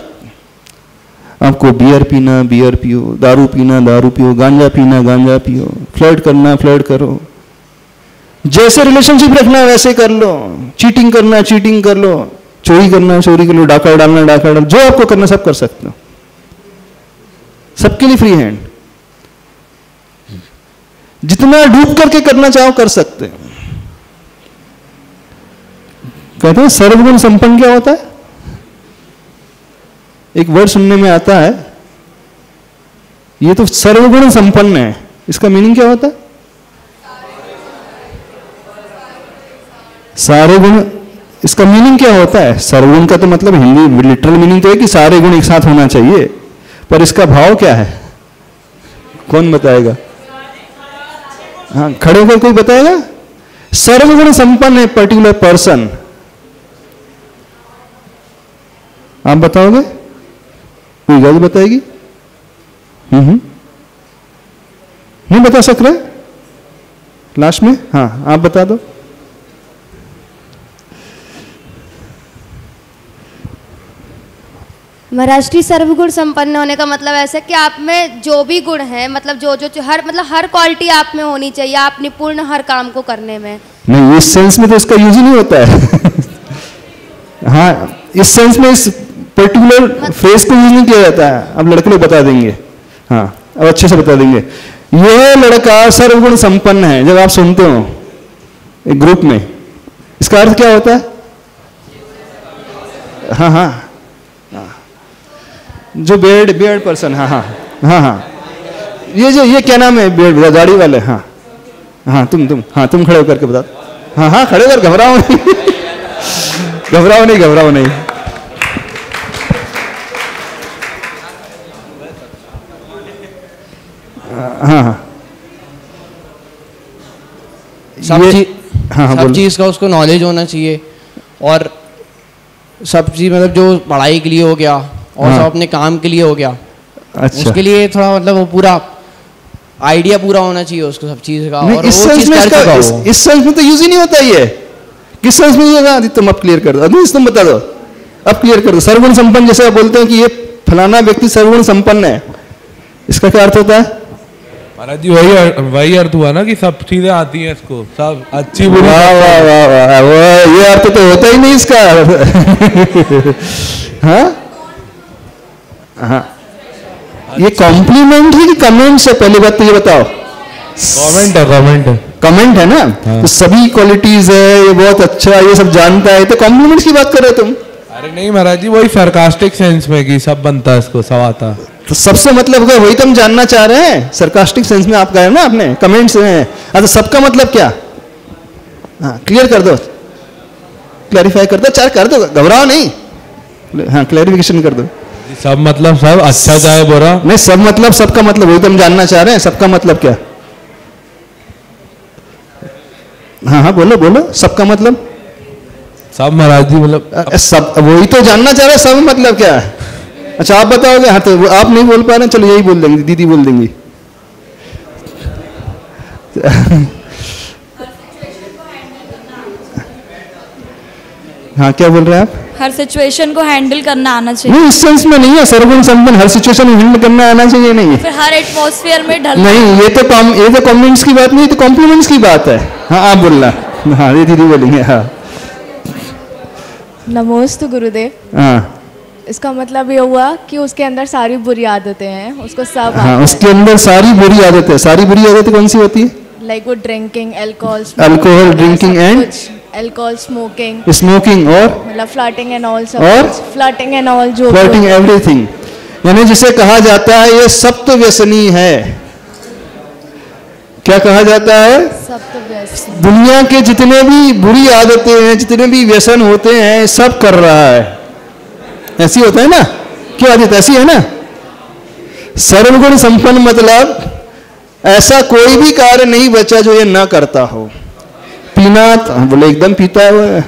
आपको बियर पीना बियर पियो, दारू पीना दारू पियो, गांजा पीना गांजा पियो, फ्लर्ट करना फ्लर्ट करो, जैसे रिलेशनशिप रखना वैसे कर लो, चीटिंग करना चीटिंग कर लो, चोरी करना चोरी कर लो, डाका डालना डाका डाल, जो आपको करना सब कर सकते हो। सबके लिए फ्री हैंड, जितना डूब करके करना चाहो कर सकते हैं। कहते हैं सर्वगुण संपन्न क्या होता है? एक वर्ड सुनने में आता है, ये तो सर्वगुण संपन्न है, इसका मीनिंग क्या होता है? सारे गुण, इसका मीनिंग क्या होता है? सर्वगुण का तो मतलब हिंदी लिटरल मीनिंग तो है कि सारे गुण एक साथ होना चाहिए, पर इसका भाव क्या है? कौन बताएगा? हाँ, खड़े होकर कोई बताएगा? सर्वगुण संपन्न है पर्टिकुलर पर्सन, आप बताओगे? कोई गलत बताएगी? नहीं बता सक रहे? लास्ट में हाँ आप बता दो। महाराष्ट्री सर्वगुण संपन्न होने का मतलब ऐसा कि आप में जो भी गुण है, मतलब जो हर क्वालिटी आप में होनी चाहिए, आप निपुण हर काम को करने में। नहीं, इस सेंस में तो इसका यूज ही नहीं होता है। हाँ, इस सेंस में इस पर्टिकुलर फ्रेज को यूज नहीं किया जाता है। अब लड़के लोग बता देंगे, हाँ अब अच्छे से बता देंगे, यह लड़का सर्वगुण संपन्न है। जब आप सुनते हो एक ग्रुप में, इसका अर्थ क्या होता है? हाँ हाँ, जो बियर्ड पर्सन, हाँ हाँ हाँ हाँ, ये क्या नाम है? बियर्ड दाढ़ी वाले। हाँ हाँ, तुम खड़े होकर के बता। हाँ हाँ, खड़े होकर, घबराओ नहीं घबराओ नहीं। हाँ हाँ, सब चीज़ का उसको नॉलेज होना चाहिए, और सब चीज़ मतलब जो पढ़ाई के लिए हो गया और सब अपने काम के लिए हो गया। अच्छा। उसके लिए थोड़ा मतलब वो पूरा आइडिया पूरा होना चाहिए उसको सब चीज़ का। और इस सेंस में तो यूज ही नहीं होता ये किस सेंस में ये होगा? तुम अब क्लियर कर दो, अभी तुम बता दो, अब क्लियर कर दो। सर्वगुण संपन्न, जैसे आप बोलते हैं कि ये फलाना व्यक्ति सर्वगुण संपन्न है, इसका क्या अर्थ होता है? महाराज जी वही अर्थ हुआ ना कि सब चीजें आती हैं इसको, सब अच्छी बुरी। वाह वाह वाह वाह, वो ये अर्थ तो होता ही नहीं इसका। हाँ हाँ, ये कॉम्प्लीमेंट है कि कमेंट्स है? पहली बात तो ये बताओ। कमेंट है, कमेंट है, कमेंट है ना। हाँ। तो सभी क्वालिटीज है, ये बहुत अच्छा, ये सब जानता है, तो कॉम्प्लीमेंट्स की बात कर रहे हो तुम? अरे नहीं महाराज जी, वही सरकास्टिक सेंस में कि सब बनता है इसको, सब आता। तो सबसे मतलब क्या, वही तुम जानना चाह रहे हैं? सरकास्टिक सेंस में आप कहे ना आपने, कमेंट्स हैं। तो सबका मतलब क्या? हाँ क्लियर कर दो, क्लैरिफाई कर दो, चार कर दो, घबराओ नहीं। हाँ क्लैरिफिकेशन कर दो। सब मतलब सब, अच्छा चाहे बुरा नहीं, सब मतलब सबका मतलब वही तुम जानना चाह रहे हैं। सबका मतलब क्या? हाँ हाँ बोलो बोलो, सबका मतलब सब महाराज जी मतलब सब, वही तो जानना चाह रहे हैं, सब मतलब क्या है? अच्छा आप बताओगे? हाँ तो आप नहीं बोल पा रहे, चलो यही बोल देंगे, दीदी बोल देंगी। हाँ क्या बोल रहे हैं आप? हर सिचुएशन को हैंडल करना आना चाहिए। नहीं, इस सेंस में नहीं है सर्वगुण संपन्न हर सिचुएशन में हैंडल करना आना चाहिए, नहीं है। फिर हर एटमॉस्फेयर में ढल नहीं, ये तो कॉम्प्लीमेंट्स की बात नहीं, तो कॉम्प्लीमेंट्स की बात है। हाँ आप बोलना। हाँ ये दीदी बोलेंगे। हाँ नमोस्तु गुरुदेव। हाँ, इसका मतलब ये हुआ कि उसके अंदर सारी बुरी आदतें हैं, उसको सब हाँ उसके अंदर सारी बुरी आदतें। सारी बुरी आदतें कौन सी होती है? लाइक वो drinking, alcohol drinking and alcohol, smoking, smoking और मतलब फ्लर्टिंग एंड ऑल, सब और फ्लर्टिंग एंड ऑल, जो फ्लर्टिंग, एवरीथिंग। यानी जिसे कहा जाता है ये सप्त व्यसनी है। क्या कहा जाता है? सप्त व्यसन। दुनिया के जितने भी बुरी आदतें हैं, जितने भी व्यसन होते हैं, सब कर रहा है। ऐसी होता है ना, क्यों आदत ऐसी है ना? सर्वगुण संपन्न मतलब ऐसा कोई भी कार्य नहीं बचा जो ये ना करता हो। पीना, बोले एकदम पीता है वो।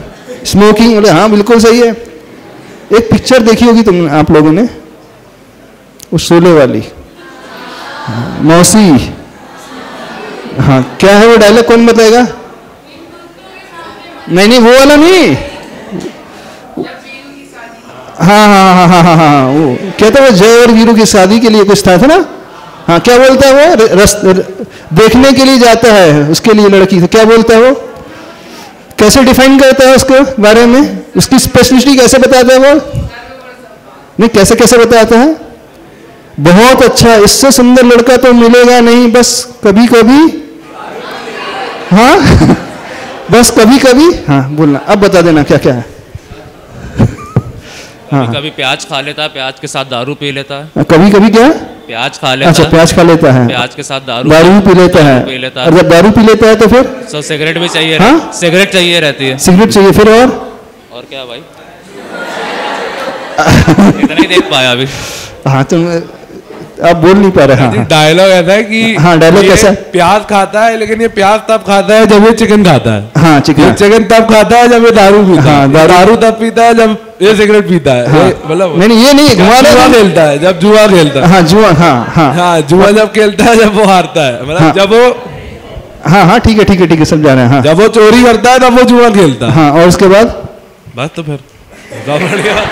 स्मोकिंग, बोले हाँ बिल्कुल सही है। एक पिक्चर देखी होगी तुम आप लोगों ने, वो शोले वाली, मौसी। हाँ क्या है वो डायलॉग, कौन बताएगा? नहीं नहीं वो वाला नहीं। हाँ हाँ हाँ हाँ हाँ हाँ, वो कहते वो जय और वीरू की शादी के लिए कुछ था ना। हाँ क्या बोलता है वो? देखने के लिए जाता है, उसके लिए लड़की, तो क्या बोलता है वो? कैसे डिफाइन करता है उसके बारे में? उसकी स्पेशलिटी कैसे बताता है वो? नहीं, कैसे कैसे बताता है? बहुत अच्छा, इससे सुंदर लड़का तो मिलेगा नहीं, बस कभी कभी। हाँ बस कभी कभी। हाँ बोलना, अब बता देना क्या क्या है। हाँ, कभी प्याज खा लेता है, प्याज के साथ दारू पी लेता है। कभी कभी क्या? प्याज खा लेता अच्छा, है। प्याज खा लेता है, प्याज के साथ दारू पी लेता है। और जब दारू पी लेता है तो फिर सो सिगरेट भी चाहिए। हाँ? सिगरेट चाहिए रहती है। सिगरेट चाहिए, फिर और क्या भाई? इतना ही देख पाया अभी। हाँ तुम आप बोल नहीं पा रहे। हाँ डायलॉग ऐसा है कि हाँ डायलॉग कैसा? प्याज खाता है, लेकिन ये प्याज तब खाता है जब ये चिकन खाता है। हाँ चिकन तब खाता है जब ये दारू पीता है। हाँ, दारू तब पीता है जब ये सिगरेट पीता है। हाँ, मतलब नहीं ये नहीं, जुआ खेलता है जब जुआ खेलता है। हाँ जुआ, हाँ हाँ हाँ जुआ जब खेलता है जब वो हारता है, मतलब जब वो, हाँ हाँ ठीक है ठीक है ठीक है, सब जाना है। हाँ जब वो चोरी करता है तब वो जुआ खेलता है। हाँ और उसके बाद बस तो फिर बढ़िया,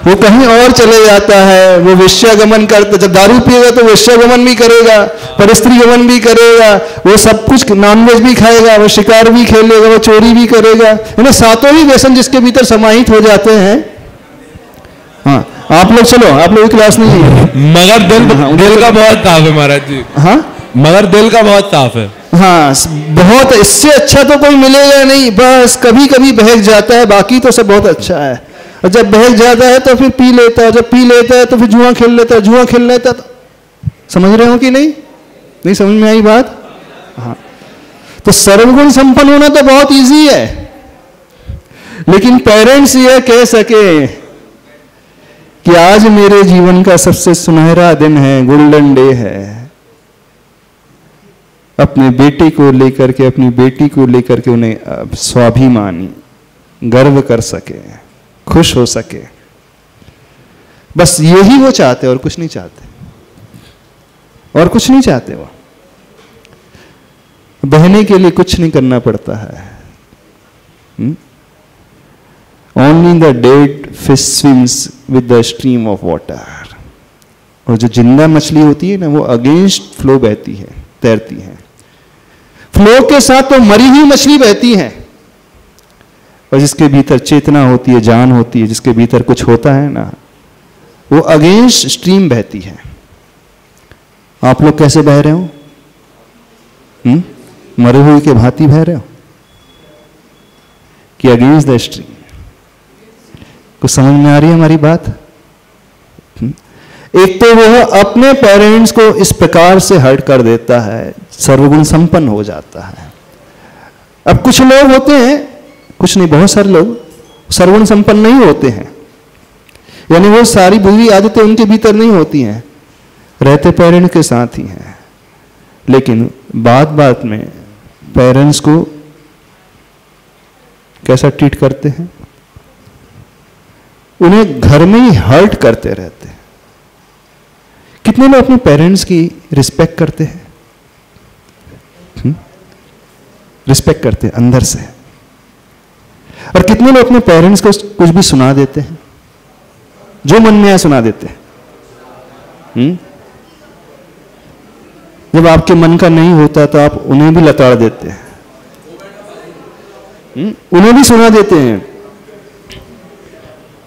वो कहीं और चले जाता है, वो वेश्यागमन करता। जब दारू पिएगा तो वेश्यागमन भी करेगा, परस्त्री गमन भी करेगा, वो सब कुछ नॉनवेज भी खाएगा, वो शिकार भी खेलेगा, वो चोरी भी करेगा। यानी सातों ही व्यसन जिसके भीतर समाहित हो जाते हैं। हाँ आप लोग चलो, आप लोग की क्लास नहीं है, मगर दिल का बहुत साफ है महाराज जी। हाँ मगर दिल का बहुत साफ है। हाँ बहुत, इससे अच्छा तो कोई मिलेगा नहीं। बस कभी कभी बहक जाता है, बाकी तो सब बहुत अच्छा है। और जब बहक जाता है तो फिर पी लेता है, जब पी लेता है तो फिर जुआ खेल लेता है, जुआ खेल लेता है। समझ रहे हो कि नहीं? नहीं समझ में आई बात? हाँ तो सर्वगुण संपन्न होना तो बहुत इजी है, लेकिन पेरेंट्स ये कह सके कि आज मेरे जीवन का सबसे सुनहरा दिन है, गोल्डन डे है, अपने बेटे को लेकर के, अपनी बेटी को लेकर के उन्हें स्वाभिमानी, गर्व कर सके, खुश हो सके। बस यही वो चाहते, और कुछ नहीं चाहते, और कुछ नहीं चाहते वो। बहने के लिए कुछ नहीं करना पड़ता है। Only the dead fish swims with the stream of water. और जो जिंदा मछली होती है ना, वो अगेंस्ट फ्लो बहती है, तैरती है। फ्लो के साथ तो मरी हुई मछली बहती है, और जिसके भीतर चेतना होती है, जान होती है, जिसके भीतर कुछ होता है ना, वो अगेंस्ट स्ट्रीम बहती है। आप लोग कैसे बह रहे हो? मरे हुए के भांति बह रहे हो कि अगेंस्ट द स्ट्रीम? कुछ समझ में आ रही है हमारी बात? एक तो वो अपने पेरेंट्स को इस प्रकार से हर्ट कर देता है, सर्वगुण संपन्न हो जाता है। अब कुछ लोग होते हैं, कुछ नहीं बहुत सारे लोग सर्वगुण संपन्न नहीं होते हैं, यानी वो सारी बुरी आदतें उनके भीतर नहीं होती हैं, रहते पेरेंट्स के साथ ही हैं, लेकिन बात बात में पेरेंट्स को कैसा ट्रीट करते हैं, उन्हें घर में ही हर्ट करते रहते हैं। कितने लोग अपने पेरेंट्स की रिस्पेक्ट करते हैं? रिस्पेक्ट करते हैं अंदर से। और कितने लोग अपने पेरेंट्स को कुछ भी सुना देते हैं, जो मन में आए सुना देते हैं। जब आपके मन का नहीं होता तो आप उन्हें भी लताड़ देते हैं, उन्हें भी सुना देते हैं।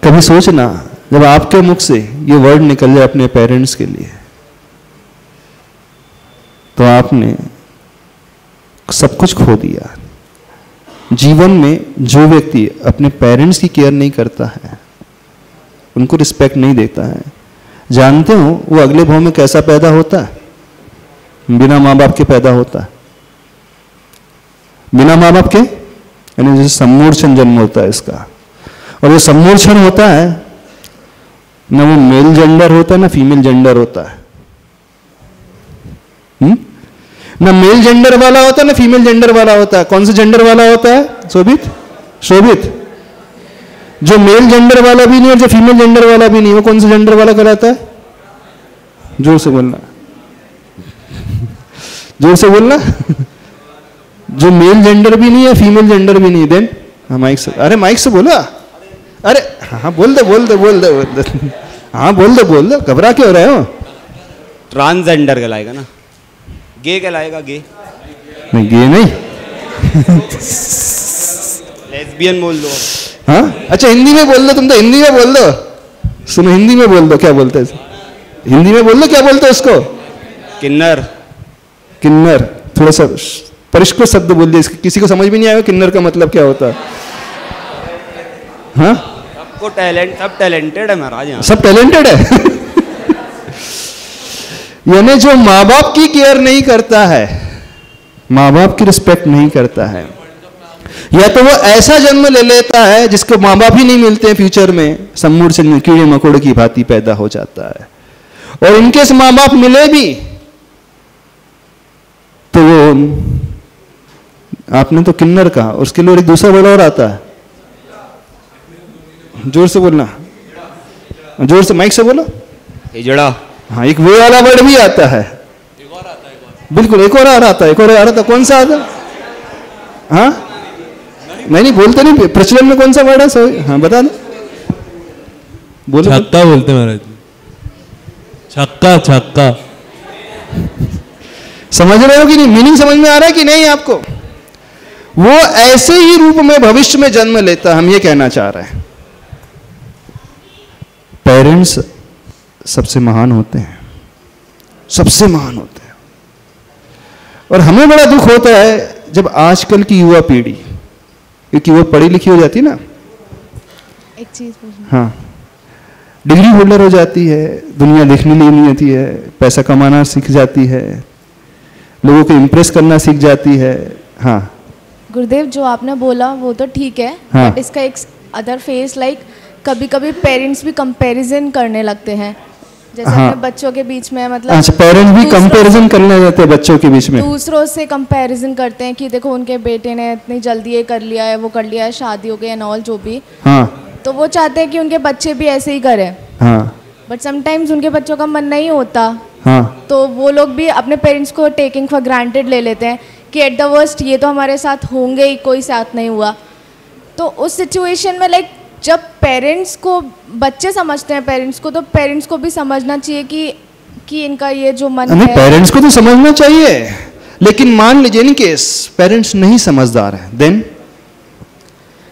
कभी सोचना, जब आपके मुख से ये वर्ड निकल जाए अपने पेरेंट्स के लिए, तो आपने सब कुछ खो दिया। जीवन में जो व्यक्ति अपने पेरेंट्स की केयर नहीं करता है, उनको रिस्पेक्ट नहीं देता है, जानते हो वो अगले भाव में कैसा पैदा होता है? बिना माँ बाप के पैदा होता है। बिना माँ बाप के, यानी जैसे सम्मूर्छन जन्म होता है इसका। और जो सम्मूर्छन होता है ना, वो मेल जेंडर होता है ना फीमेल जेंडर होता है। ना मेल जेंडर वाला होता है ना फीमेल जेंडर वाला होता है। कौन सा जेंडर वाला होता है? शोभित। जो मेल जेंडर वाला भी नहीं और जो फीमेल जेंडर वाला भी नहीं, वो कौन सा जेंडर वाला कहलाता है? जोर से बोलना, जोर से बोलना। जो मेल जेंडर भी नहीं है, फीमेल जेंडर भी नहीं, देन माइक से, अरे माइक से बोला, अरे हाँ बोल दे। हाँ बोल दे, घबरा क्यों रहे हो? ट्रांसजेंडर कहलाएगा ना, गे कहलाएगा, गे नहीं, गे नहीं। लेस्बियन बोल दो। हाँ अच्छा, हिंदी में बोल दो, तुम तो हिंदी में बोल दो। सुनो, हिंदी में बोल दो, क्या बोलते हैं? हिंदी में बोल दो, क्या बोलते हैं उसको? किन्नर। थोड़ा सा परिष्कृत शब्द बोल दिया, किसी को समझ भी नहीं आएगा किन्नर का मतलब क्या होता है। हाँ, सबको सब टैलेंटेड है महाराज, यहाँ सब टैलेंटेड है। यानी जो माँ बाप की केयर नहीं करता है, माँ बाप की रिस्पेक्ट नहीं करता है, या तो वो ऐसा जन्म ले लेता है जिसको माँ बाप ही नहीं मिलते हैं, फ्यूचर में सम्मूर्छन में कीड़े मकोड़े की भांति पैदा हो जाता है। और इनके से माँ बाप मिले भी तो वो, आपने तो किन्नर कहा, उसके लिए एक दूसरा वर्ड और आता है, जोर से बोलना, जोर से माइक से बोलो, हिजड़ा। हाँ, एक वो वाला वर्ड भी आता है, बिल्कुल एक और आ रहा था, कौन सा आता? हाँ नहीं बोलते नहीं, प्रचलन में कौन सा वर्ड है? सही, हाँ बता दो, बोलो। छक्का बोलते महाराज, छक्का। समझ रहे हो कि नहीं? मीनिंग समझ में आ रहा है कि नहीं आपको? वो ऐसे ही रूप में भविष्य में जन्म लेता, हम ये कहना चाह रहे हैं। पेरेंट्स सबसे महान होते हैं, सबसे महान होते हैं। और हमें बड़ा दुख होता है जब आजकल की युवा पीढ़ी, क्योंकि वो पढ़ी लिखी हो जाती है ना, एक चीज हाँ, डिग्री होल्डर हो जाती है, दुनिया देखने नहीं आती है, पैसा कमाना सीख जाती है, लोगों को इम्प्रेस करना सीख जाती है। हाँ गुरुदेव, जो आपने बोला वो तो ठीक है, हाँ। बट इसका एक अदर फेस लाइक कभी कभी पेरेंट्स भी कंपैरिजन करने लगते हैं, जैसे हाँ। अपने बच्चों के बीच में, मतलब अच्छा, पेरेंट्स भी कंपैरिजन करने जाते हैं बच्चों के बीच में, दूसरों से कंपैरिजन करते हैं कि देखो उनके बेटे ने इतनी जल्दी ये कर लिया है, वो कर लिया है, शादी हो गई एंड ऑल, जो भी। हाँ, तो वो चाहते हैं कि उनके बच्चे भी ऐसे ही करें, हाँ, बट समटाइम्स उनके बच्चों का मन नहीं होता, हाँ, तो वो लोग भी अपने पेरेंट्स को टेकिंग फॉर ग्रांटेड ले लेते हैं कि एट द वर्स्ट ये तो हमारे साथ होंगे ही, कोई साथ नहीं हुआ। तो उस सिचुएशन में लाइक जब पेरेंट्स को, बच्चे समझते हैं पेरेंट्स को, तो पेरेंट्स को भी समझना चाहिए कि इनका ये जो मन है, पेरेंट्स को तो समझना चाहिए, लेकिन मान लीजिए इन केस पेरेंट्स नहीं समझदार है, देन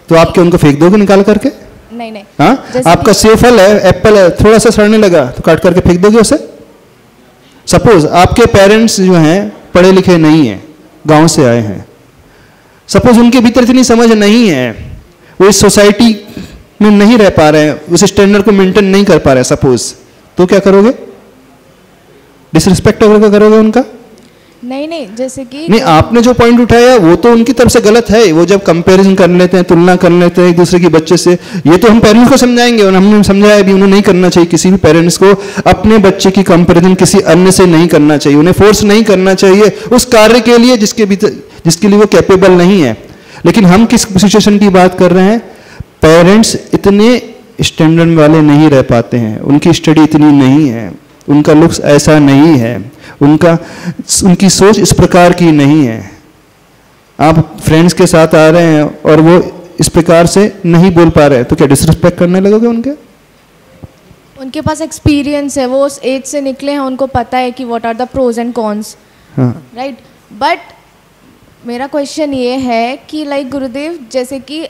तो आप क्या उनको फेंक दोगे निकाल करके? नहीं हाँ, आपका सेब फल है, एप्पल है, थोड़ा सा सड़ने लगा तो काट करके फेंक दोगे उसे? सपोज आपके पेरेंट्स जो हैं पढ़े लिखे नहीं हैं, गांव से आए हैं, सपोज उनके भीतर इतनी समझ नहीं है, वो इस सोसाइटी में नहीं रह पा रहे हैं, उस स्टैंडर्ड को मेंटेन नहीं कर पा रहे हैं सपोज, तो क्या करोगे? डिसरिस्पेक्ट करोगे उनका? नहीं, जैसे कि नहीं, आपने जो पॉइंट उठाया वो तो उनकी तरफ से गलत है। वो जब कंपैरिजन कर लेते हैं, तुलना कर लेते हैं एक दूसरे की बच्चे से, ये तो हम पेरेंट्स को समझाएंगे, और हमने समझाया भी उन्हें नहीं करना चाहिए। किसी भी पेरेंट्स को अपने बच्चे की कंपैरिजन किसी अन्य से नहीं करना चाहिए, उन्हें फोर्स नहीं करना चाहिए उस कार्य के लिए जिसके लिए वो कैपेबल नहीं है। लेकिन हम किस सिचुएशन की बात कर रहे हैं? पेरेंट्स इतने स्टैंडर्ड वाले नहीं रह पाते हैं, उनकी स्टडी इतनी नहीं है, उनका लुक्स ऐसा नहीं है, उनकी सोच इस प्रकार की नहीं है। आप फ्रेंड्स के साथ आ रहे हैं और वो इस प्रकार से नहीं बोल पा रहे, तो क्या डिसरिस्पेक्ट करने लगोगे उनके? उनके पास एक्सपीरियंस है, वो उस एज से निकले हैं, उनको पता है कि what are the pros and cons, right. But मेरा क्वेश्चन ये है कि लाइक गुरुदेव, जैसे कि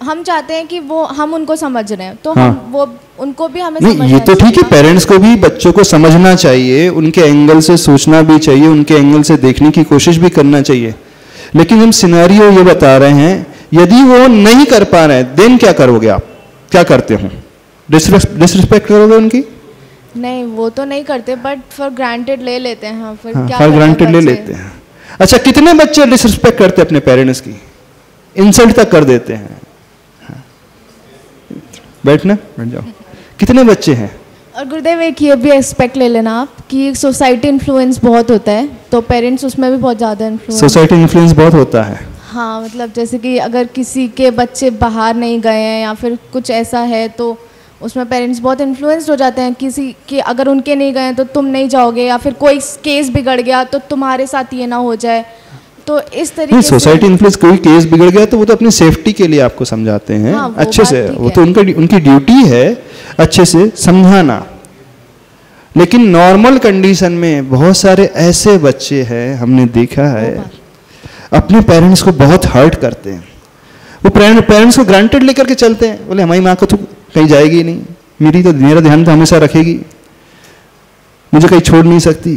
हम चाहते हैं कि वो हम उनको समझ रहे हैं, तो हम वो उनको भी हमें समझना ये तो ठीक है, पेरेंट्स को भी बच्चों को समझना चाहिए, उनके एंगल से सोचना भी चाहिए, उनके एंगल से देखने की कोशिश भी करना चाहिए। लेकिन हम सिनेरियो ये बता रहे हैं, यदि वो नहीं कर पा रहे हैं, देन क्या करोगे आप? क्या करते हो? डिसरिस्पेक्ट करोगे उनकी? नहीं, वो तो नहीं करते, बट फॉर ग्रांटेड ले लेते हैं। हाँ, फिर क्या फॉर ग्रांटेड ले लेते हैं। अच्छा, कितने बच्चे डिसरिस्पेक्ट करते हैं अपने पेरेंट्स की? इंसल्ट तक कर देते हैं। बैठ जाओ। कितने बच्चे हैं? और गुरुदेव एक ये भी एस्पेक्ट ले लेना आप कि सोसाइटी इन्फ्लुएंस बहुत होता है, तो पेरेंट्स उसमें भी बहुत ज़्यादा इन्फ्लुएंस, सोसाइटी इन्फ्लुएंस बहुत होता है। हाँ, मतलब जैसे कि अगर किसी के बच्चे बाहर नहीं गए हैं या फिर कुछ ऐसा है, तो उसमें पेरेंट्स बहुत इन्फ्लुएंस्ड हो जाते हैं। किसी के अगर उनके नहीं गए तो तुम नहीं जाओगे, या फिर कोई केस बिगड़ गया तो तुम्हारे साथ ये ना हो जाए, तो इस तरीके से सोसाइटी इन्फ्लुएंस, कोई केस बिगड़ गया तो वो तो अपनी सेफ्टी के लिए आपको समझाते हैं। हाँ, अच्छे से, वो तो उनकी ड्यूटी है अच्छे से समझाना। लेकिन नॉर्मल कंडीशन में बहुत सारे ऐसे बच्चे हैं, हमने देखा है, अपने पेरेंट्स को बहुत हर्ट करते हैं। वो पेरेंट्स को ग्रांटेड लेकर के चलते हैं, बोले हमारी माँ को तो कहीं जाएगी नहीं, मेरा ध्यान तो हमेशा रखेगी, मुझे कहीं छोड़ नहीं सकती।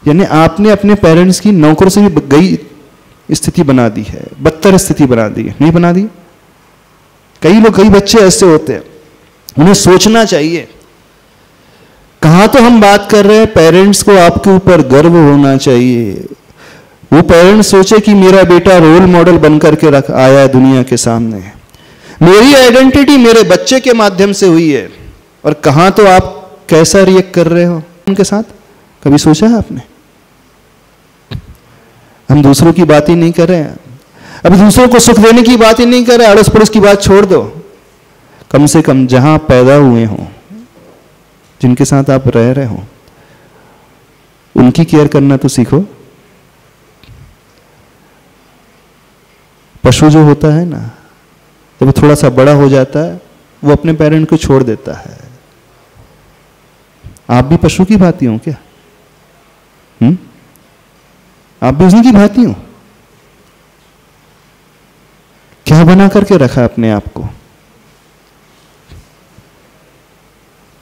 यानी आपने अपने पेरेंट्स की नौकरों से भी गई स्थिति बना दी है, बदतर स्थिति बना दी है, नहीं बना दी? कई बच्चे ऐसे होते हैं, उन्हें सोचना चाहिए। कहाँ तो हम बात कर रहे हैं, पेरेंट्स को आपके ऊपर गर्व होना चाहिए। वो पेरेंट्स सोचे कि मेरा बेटा रोल मॉडल बनकर के रख आया है दुनिया के सामने, मेरी आइडेंटिटी मेरे बच्चे के माध्यम से हुई है। और कहाँ तो आप कैसा रिएक्ट कर रहे हो उनके साथ, कभी सोचा है आपने? हम दूसरों की बात ही नहीं कर रहे हैं, अब दूसरों को सुख देने की बात ही नहीं कर रहे, अड़ोस पड़ोस की बात छोड़ दो। कम से कम जहां आप पैदा हुए हो, जिनके साथ आप रह रहे हो, उनकी केयर करना तो सीखो। पशु जो होता है ना, जब वो थोड़ा सा बड़ा हो जाता है, वो अपने पेरेंट को छोड़ देता है। आप भी पशु की भांति हो क्या? आप भी उसी की भांति हो? क्या बना करके रखा अपने आप को?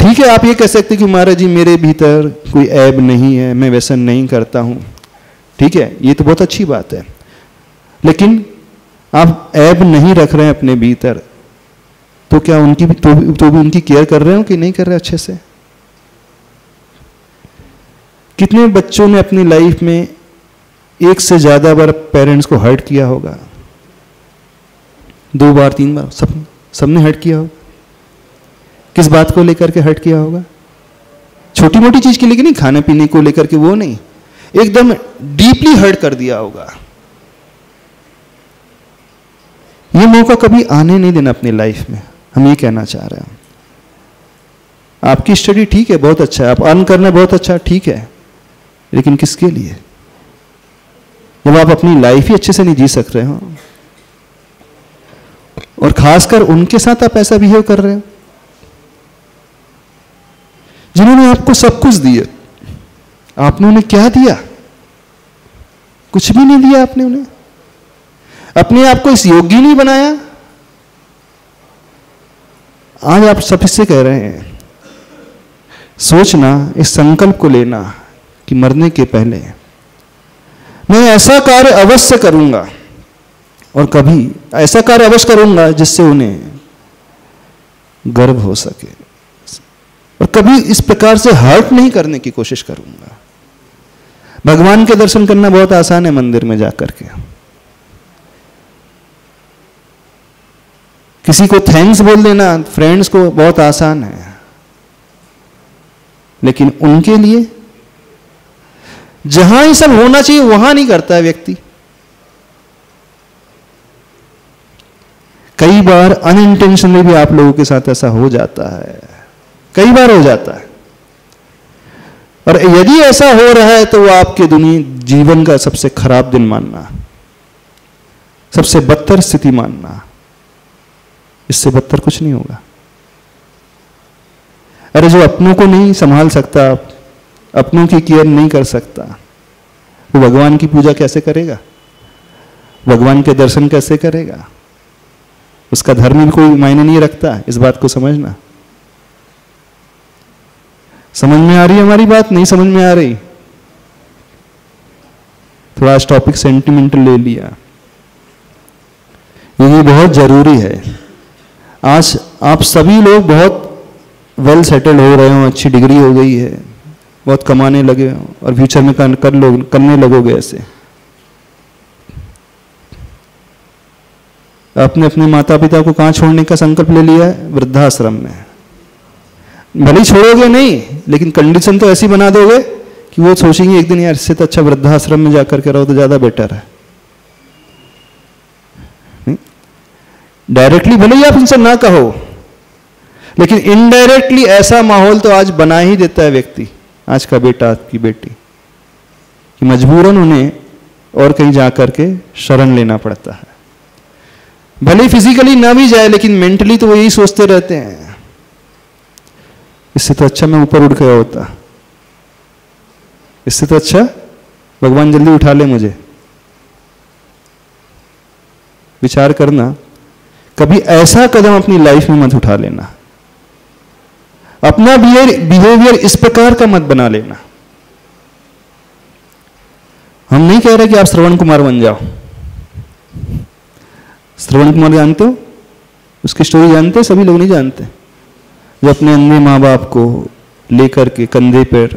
ठीक है, आप ये कह सकते कि महाराज जी मेरे भीतर कोई ऐब नहीं है, मैं व्यसन नहीं करता हूं, ठीक है, ये तो बहुत अच्छी बात है। लेकिन आप ऐब नहीं रख रहे हैं अपने भीतर, तो क्या उनकी तो भी उनकी केयर कर रहे हो कि नहीं कर रहे अच्छे से? कितने बच्चों ने अपनी लाइफ में एक से ज्यादा बार पेरेंट्स को हर्ट किया होगा? 2 बार 3 बार, सबने हर्ट किया होगा। किस बात को लेकर के हर्ट किया होगा? छोटी मोटी चीज के लिए नहीं, खाने पीने को लेकर के वो नहीं, एकदम डीपली हर्ट कर दिया होगा। ये मौका कभी आने नहीं देना अपनी लाइफ में, हम ये कहना चाह रहे हैं। आपकी स्टडी ठीक है, बहुत अच्छा है, आप अर्न करना बहुत अच्छा ठीक है, लेकिन किसके लिए? जब आप अपनी लाइफ ही अच्छे से नहीं जी सक रहे हो, और खासकर उनके साथ आप ऐसा बिहेव कर रहे हो जिन्होंने आपको सब कुछ दिया, आपने उन्हें क्या दिया? कुछ भी नहीं दिया आपने उन्हें। अपने आप को इस योग्य नहीं बनाया। आज आप सबसे कह रहे हैं, सोचना, इस संकल्प को लेना कि मरने के पहले मैं ऐसा कार्य अवश्य करूंगा, और कभी ऐसा कार्य अवश्य करूंगा जिससे उन्हें गर्व हो सके, और कभी इस प्रकार से हर्ट नहीं करने की कोशिश करूंगा। भगवान के दर्शन करना बहुत आसान है मंदिर में जाकर के। किसी को थैंक्स बोल देना फ्रेंड्स को बहुत आसान है, लेकिन उनके लिए जहां ये सब होना चाहिए वहां नहीं करता है व्यक्ति। कई बार अनइंटेंशनली भी आप लोगों के साथ ऐसा हो जाता है, कई बार हो जाता है। और यदि ऐसा हो रहा है तो वो आपके जीवन का सबसे खराब दिन मानना, सबसे बदतर स्थिति मानना, इससे बदतर कुछ नहीं होगा। अरे जो अपनों को नहीं संभाल सकता, अपनों की केयर नहीं कर सकता, वो भगवान की पूजा कैसे करेगा? भगवान के दर्शन कैसे करेगा? उसका धर्म भी कोई मायने नहीं रखता। इस बात को समझना। समझ में आ रही है हमारी बात? नहीं समझ में आ रही? थोड़ा आज टॉपिक सेंटिमेंटल ले लिया, ये बहुत जरूरी है। आज आप सभी लोग बहुत वेल सेटल्ड हो रहे हो, अच्छी डिग्री हो गई है, बहुत कमाने लगे हो, और फ्यूचर में करने लगोगे ऐसे। आपने अपने माता पिता को कहां छोड़ने का संकल्प ले लिया है? वृद्धाश्रम में। भले ही छोड़ोगे नहीं, लेकिन कंडीशन तो ऐसी बना दोगे कि वो सोचेंगे एक दिन यार इससे तो अच्छा वृद्धाश्रम में जाकर के रहो तो ज्यादा बेटर है। डायरेक्टली भले ही आप उनसे ना कहो, लेकिन इनडायरेक्टली ऐसा माहौल तो आज बना ही देता है व्यक्ति, आज का बेटा, आज की बेटी, कि मजबूरन उन्हें और कहीं जाकर के शरण लेना पड़ता है। भले ही फिजिकली ना भी जाए, लेकिन मेंटली तो वो यही सोचते रहते हैं, इससे तो अच्छा मैं ऊपर उठ गया होता, इससे तो अच्छा भगवान जल्दी उठा ले मुझे। विचार करना, कभी ऐसा कदम अपनी लाइफ में मत उठा लेना, अपना बिहेवियर इस प्रकार का मत बना लेना। हम नहीं कह रहे कि आप श्रवण कुमार बन जाओ। श्रवण कुमार जानते हो? उसकी स्टोरी जानते हो? सभी लोग नहीं जानते। जो अपने अंधे माँ बाप को लेकर के कंधे पर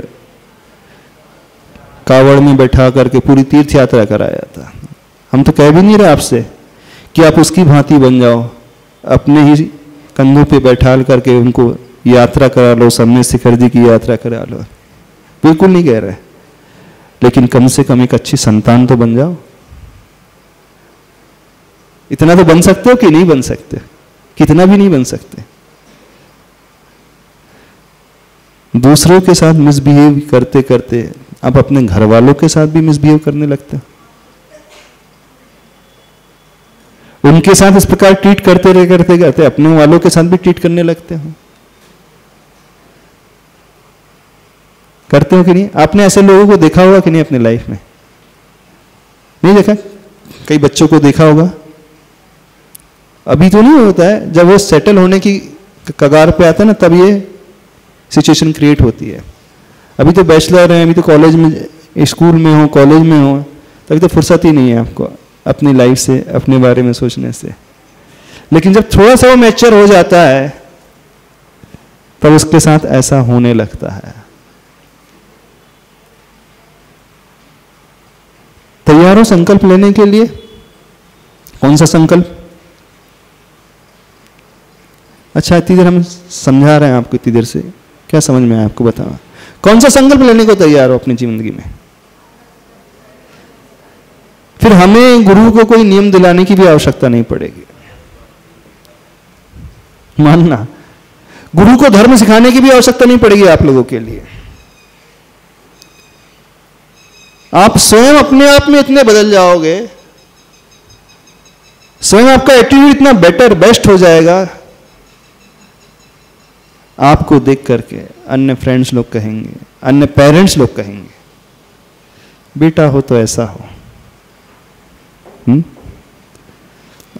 कावड़ में बैठा करके पूरी तीर्थ यात्रा कराया था। हम तो कह भी नहीं रहे आपसे कि आप उसकी भांति बन जाओ, अपने ही कंधों पे बैठा करके उनको यात्रा करा लो, सामने शिखर जी की यात्रा करा लो, बिल्कुल नहीं कह रहे, लेकिन कम से कम एक अच्छी संतान तो बन जाओ। इतना तो बन सकते हो कि नहीं बन सकते? कितना भी नहीं बन सकते। दूसरों के साथ मिसबिहेव करते करते आप अपने घर वालों के साथ भी मिसबिहेव करने लगते हो। उनके साथ इस प्रकार ट्रीट करते करते अपने वालों के साथ भी ट्रीट करने लगते हो। करते हो कि नहीं? आपने ऐसे लोगों को देखा होगा कि नहीं अपनी लाइफ में? नहीं देखा? कई बच्चों को देखा होगा। अभी तो नहीं होता है, जब वो सेटल होने की कगार पे आता है ना, तब ये सिचुएशन क्रिएट होती है। अभी तो बैचलर हैं, अभी तो कॉलेज में, स्कूल में हो, कॉलेज में हो, तभी तो फुर्सत ही नहीं है आपको अपनी लाइफ से, अपने बारे में सोचने से। लेकिन जब थोड़ा सा वो मैच्योर हो जाता है, तब उसके साथ ऐसा होने लगता है। तैयार हो संकल्प लेने के लिए? कौन सा संकल्प? अच्छा, इतनी देर हम समझा रहे हैं आपको, इतनी देर से क्या समझ में आया आपको? बताओ, कौन सा संकल्प लेने को तैयार हो अपनी जिंदगी में? फिर हमें गुरु को कोई नियम दिलाने की भी आवश्यकता नहीं पड़ेगी। मानना, गुरु को धर्म सिखाने की भी आवश्यकता नहीं पड़ेगी आप लोगों के लिए। आप स्वयं अपने आप में इतने बदल जाओगे, स्वयं आपका एटीट्यूड इतना बेटर बेस्ट हो जाएगा, आपको देख करके अन्य फ्रेंड्स लोग कहेंगे, अन्य पेरेंट्स लोग कहेंगे, बेटा हो तो ऐसा हो।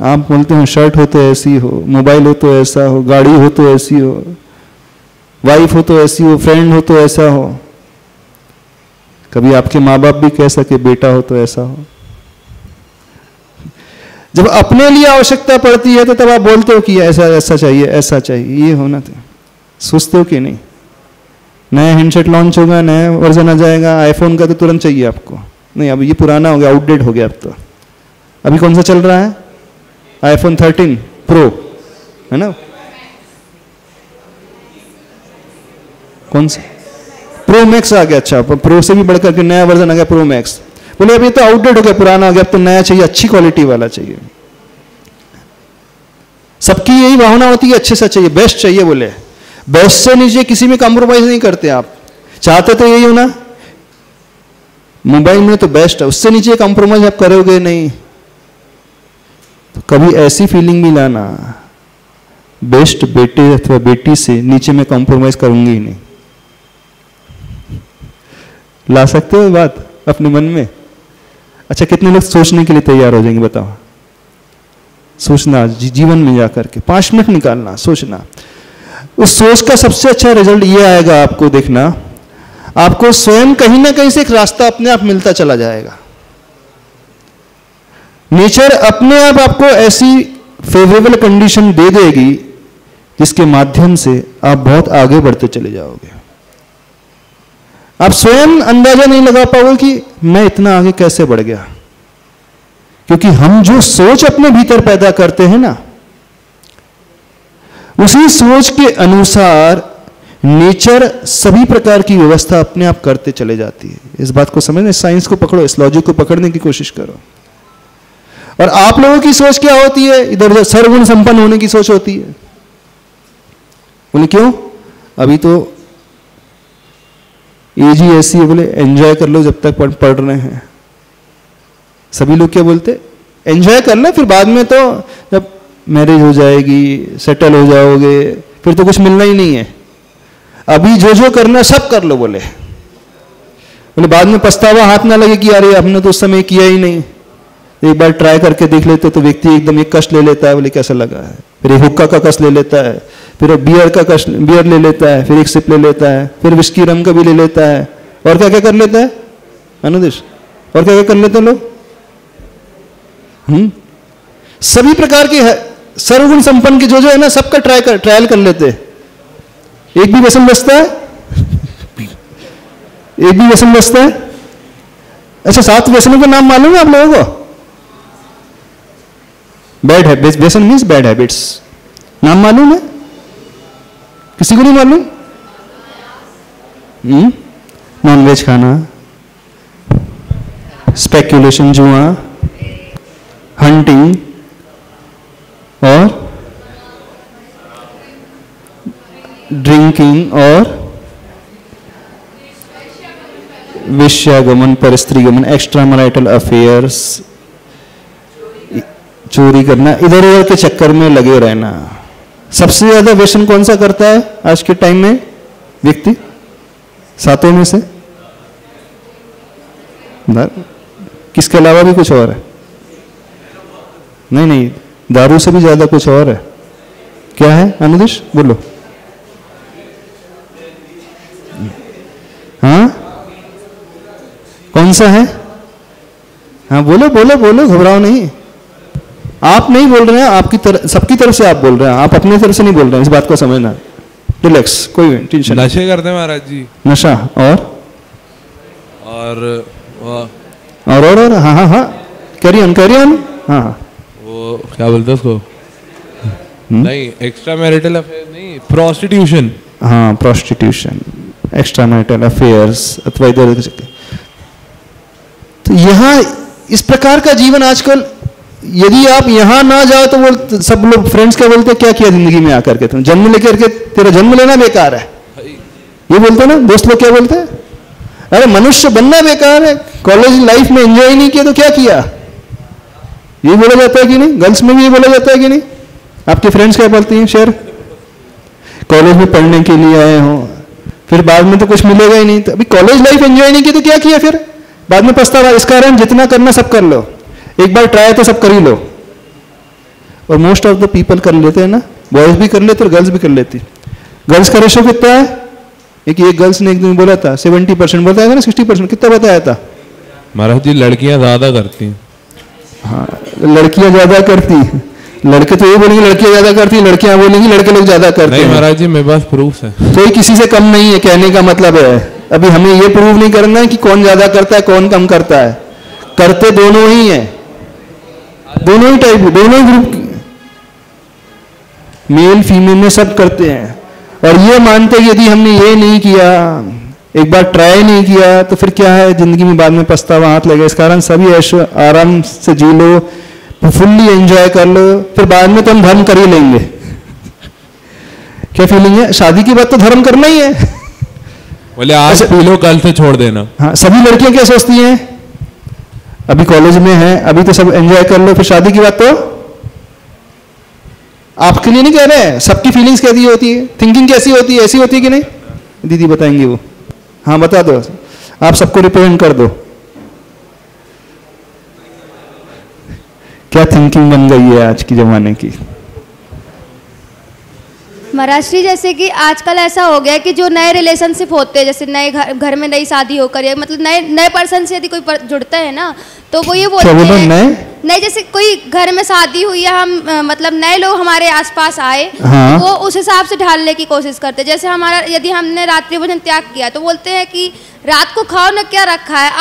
आप बोलते हो शर्ट हो तो ऐसी हो, मोबाइल हो तो ऐसा हो, गाड़ी हो तो ऐसी हो, वाइफ हो तो ऐसी हो, फ्रेंड हो तो ऐसा हो। कभी आपके माँ बाप भी कह सके बेटा हो तो ऐसा हो। जब अपने लिए आवश्यकता पड़ती है तो तब आप बोलते हो कि ऐसा ऐसा चाहिए, ऐसा चाहिए, ये होना चाहिए। सोचते हो कि नहीं? नया हैंडसेट लॉन्च होगा, नया वर्जन आ जाएगा आईफोन का, तो तुरंत चाहिए आपको। नहीं, अब ये पुराना हो गया, आउटडेट हो गया अब तो। अभी कौन सा चल रहा है? आईफोन 13 प्रो है ना? कौन सा? प्रो मैक्स आ गया। अच्छा, प्रो से भी बढ़कर के नया वर्जन आ गया, प्रो मैक्स। बोले अभी तो आउटडेट हो गया, पुराना हो गया, अब तो नया चाहिए, अच्छी क्वालिटी वाला चाहिए। सबकी यही भावना होती है, अच्छे से चाहिए, बेस्ट चाहिए। बोले बेस्ट से नीचे किसी में कॉम्प्रोमाइज नहीं करते। आप चाहते तो यही हो ना, मोबाइल में तो बेस्ट है, उससे नीचे कॉम्प्रोमाइज आप करोगे नहीं। तो कभी ऐसी फीलिंग भी लाना, बेस्ट बेटे अथवा बेटी से नीचे में कॉम्प्रोमाइज करूंगी ही नहीं। ला सकते हो बात अपने मन में? अच्छा, कितने लोग सोचने के लिए तैयार हो जाएंगे बताओ? सोचना, जीवन में जाकर के 5 मिनट निकालना, सोचना। उस सोच का सबसे अच्छा रिजल्ट ये आएगा, आपको देखना, आपको स्वयं कहीं ना कहीं से एक रास्ता अपने आप मिलता चला जाएगा। नेचर अपने आप आपको ऐसी फेवरेबल कंडीशन दे देगी जिसके माध्यम से आप बहुत आगे बढ़ते चले जाओगे। आप स्वयं अंदाजा नहीं लगा पाओगे कि मैं इतना आगे कैसे बढ़ गया, क्योंकि हम जो सोच अपने भीतर पैदा करते हैं ना, उसी सोच के अनुसार नेचर सभी प्रकार की व्यवस्था अपने आप करते चले जाती है। इस बात को समझने, साइंस को पकड़ो, इस लॉजिक को पकड़ने की कोशिश करो। और आप लोगों की सोच क्या होती है? इधर उधर सर्वगुण संपन्न होने की सोच होती है। बोले क्यों? अभी तो एज ही ऐसी है, बोले एंजॉय कर लो जब तक पढ़ रहे हैं। सभी लोग क्या बोलते? एंजॉय करना, फिर बाद में तो जब मैरिज हो जाएगी, सेटल हो जाओगे, फिर तो कुछ मिलना ही नहीं है। अभी जो जो करना सब कर लो। बोले बाद में पछतावा हाथ ना लगे कि अरे हमने तो उस समय किया ही नहीं। एक बार ट्राई करके देख लेते तो व्यक्ति एकदम एक कष्ट ले लेता है, बोले कैसा लगा है, फिर एक हुक्का का कष्ट ले लेता है, फिर बियर का कष्ट, बियर ले लेता है, फिर एक सिप ले लेता है, फिर विस्की रम का भी ले लेता है, और क्या क्या कर लेता है अनुदेश, और क्या क्या कर लेते हैं लोग? सभी प्रकार के सर्वगुण संपन्न के जो जो है ना, सबका ट्रायल कर लेते। एक भी व्यसन बचता है? एक भी व्यसन बचता है? अच्छा, 7 व्यसनों के नाम मालूम है आप लोगों को? बैड हैबिट्स, व्यसन मीन्स बैड हैबिट्स, नाम मालूम है? किसी को नहीं मालूम? नॉनवेज खाना, स्पेक्यूलेशन, जुआ, हंटिंग, और ड्रिंकिंग, और वेश्यागमन, परस्त्रीगमन, एक्स्ट्रा मैरिटल अफेयर्स, चोरी करना, इधर उधर के चक्कर में लगे रहना। सबसे ज्यादा व्यसन कौन सा करता है आज के टाइम में व्यक्ति? 7 में से? किसके अलावा भी कुछ और है? नहीं नहीं, दारू से भी ज्यादा कुछ और है। क्या है अनुदेश? बोलो। हाँ, कौन सा है? हाँ बोलो बोलो बोलो, घबराओ नहीं। आप नहीं बोल रहे हैं, आपकी तरफ, सबकी तरफ से आप बोल रहे हैं, आप अपनी तरफ से नहीं बोल रहे हैं। इस बात को समझना, रिलैक्स, कोई टेंशन। नशे करते हैं महाराज जी। नशा और हाँ हाँ हाँ, कैरी ऑन हाँ हाँ। वो क्या बोलते हैं उसको? नहीं, एक्स्ट्रा मैरिटल अफेयर नहीं, प्रोस्टिट्यूशन। हाँ, प्रोस्टिट्यूशन, एक्स्ट्रा मैरिटल अफेयर्स अथवा इधर उधर। तो यहाँ इस प्रकार का जीवन आजकल, यदि आप यहां ना जाओ तो वो सब लोग फ्रेंड्स क्या बोलते हैं, क्या किया जिंदगी में आकर के तुम, जन्म लेकर के तेरा जन्म लेना बेकार है, ये बोलते हैं ना दोस्त लोग। क्या बोलते हैं? अरे मनुष्य बनना बेकार है, कॉलेज लाइफ में एंजॉय नहीं किया तो क्या किया, ये बोला जाता है कि नहीं? गर्ल्स में भी ये बोला जाता है कि नहीं? आपके फ्रेंड्स क्या बोलती हैं? शेयर, कॉलेज में पढ़ने के लिए आए हो, फिर बाद में तो कुछ मिलेगा ही नहीं, तो अभी कॉलेज लाइफ एंजॉय नहीं की तो क्या किया, फिर बाद में पछतावा। इस कारण जितना करना सब कर लो, एक बार ट्राई तो सब कर ही लो। और मोस्ट ऑफ द पीपल कर लेते हैं ना, बॉयज भी कर लेते और गर्ल्स भी कर लेती। गर्ल्स का रेशो कितना है? एक गर्ल्स ने एक दिन बोला था 70% बताया था ना, 60% कितना बताया था? महाराज जी लड़कियां ज्यादा करती हैं। हाँ, लड़कियां ज्यादा करती, लड़के तो ये बोलेंगे लड़कियां ज्यादा करती, लड़कियां बोलेंगी लड़के लोग ज्यादा करते हैं। नहीं महाराज जी मेरे पास प्रूफ है। कोई किसी से कम नहीं है, कहने का मतलब है। अभी हमें ये प्रूव नहीं करना है कि कौन ज्यादा करता है कौन कम करता है, करते दोनों ही है, दोनों ही टाइप, दोनों ही ग्रुप, मेल फीमेल में सब करते हैं। और ये मानते कि यदि हमने ये नहीं किया, एक बार ट्राई नहीं किया तो फिर क्या है, जिंदगी में बाद में पछतावा हाथ लगेगा। इस कारण सभी ऐशो आराम से जी लो, फुल्ली एंजॉय कर लो, फिर बाद में तो हम धर्म कर ही लेंगे। क्या फीलिंग है? शादी के बाद तो धर्म करना ही है। बोले आज पी लो कल से छोड़ देना। हाँ, सभी लड़कियां क्या सोचती हैं? अभी कॉलेज में है, अभी तो सब एंजॉय कर लो, फिर शादी की बात तो आपके लिए नहीं कह रहे हैं, सबकी फीलिंग्स कैसी होती है, थिंकिंग कैसी होती है, ऐसी होती है कि नहीं? दीदी बताएंगी वो। हाँ बता दो, आप सबको रिप्रेजेंट कर दो, क्या थिंकिंग बन गई है आज की जमाने की? महाराष्ट्री जैसे कि आजकल ऐसा हो गया कि जो नए रिलेशनशिप होते हैं, जैसे नए घर में नई शादी होकर या मतलब नए पर्सन से यदि कोई जुड़ता है ना, तो वो ये बोलते हैं नए, जैसे कोई घर में शादी हुई है, हम मतलब नए लोग हमारे आसपास आए, हाँ। वो उस हिसाब से ढालने की कोशिश करते हैं। जैसे हमारा यदि हमने रात्रि भोजन त्याग किया तो बोलते हैं कि रात को खाओ ना, क्या रखा है,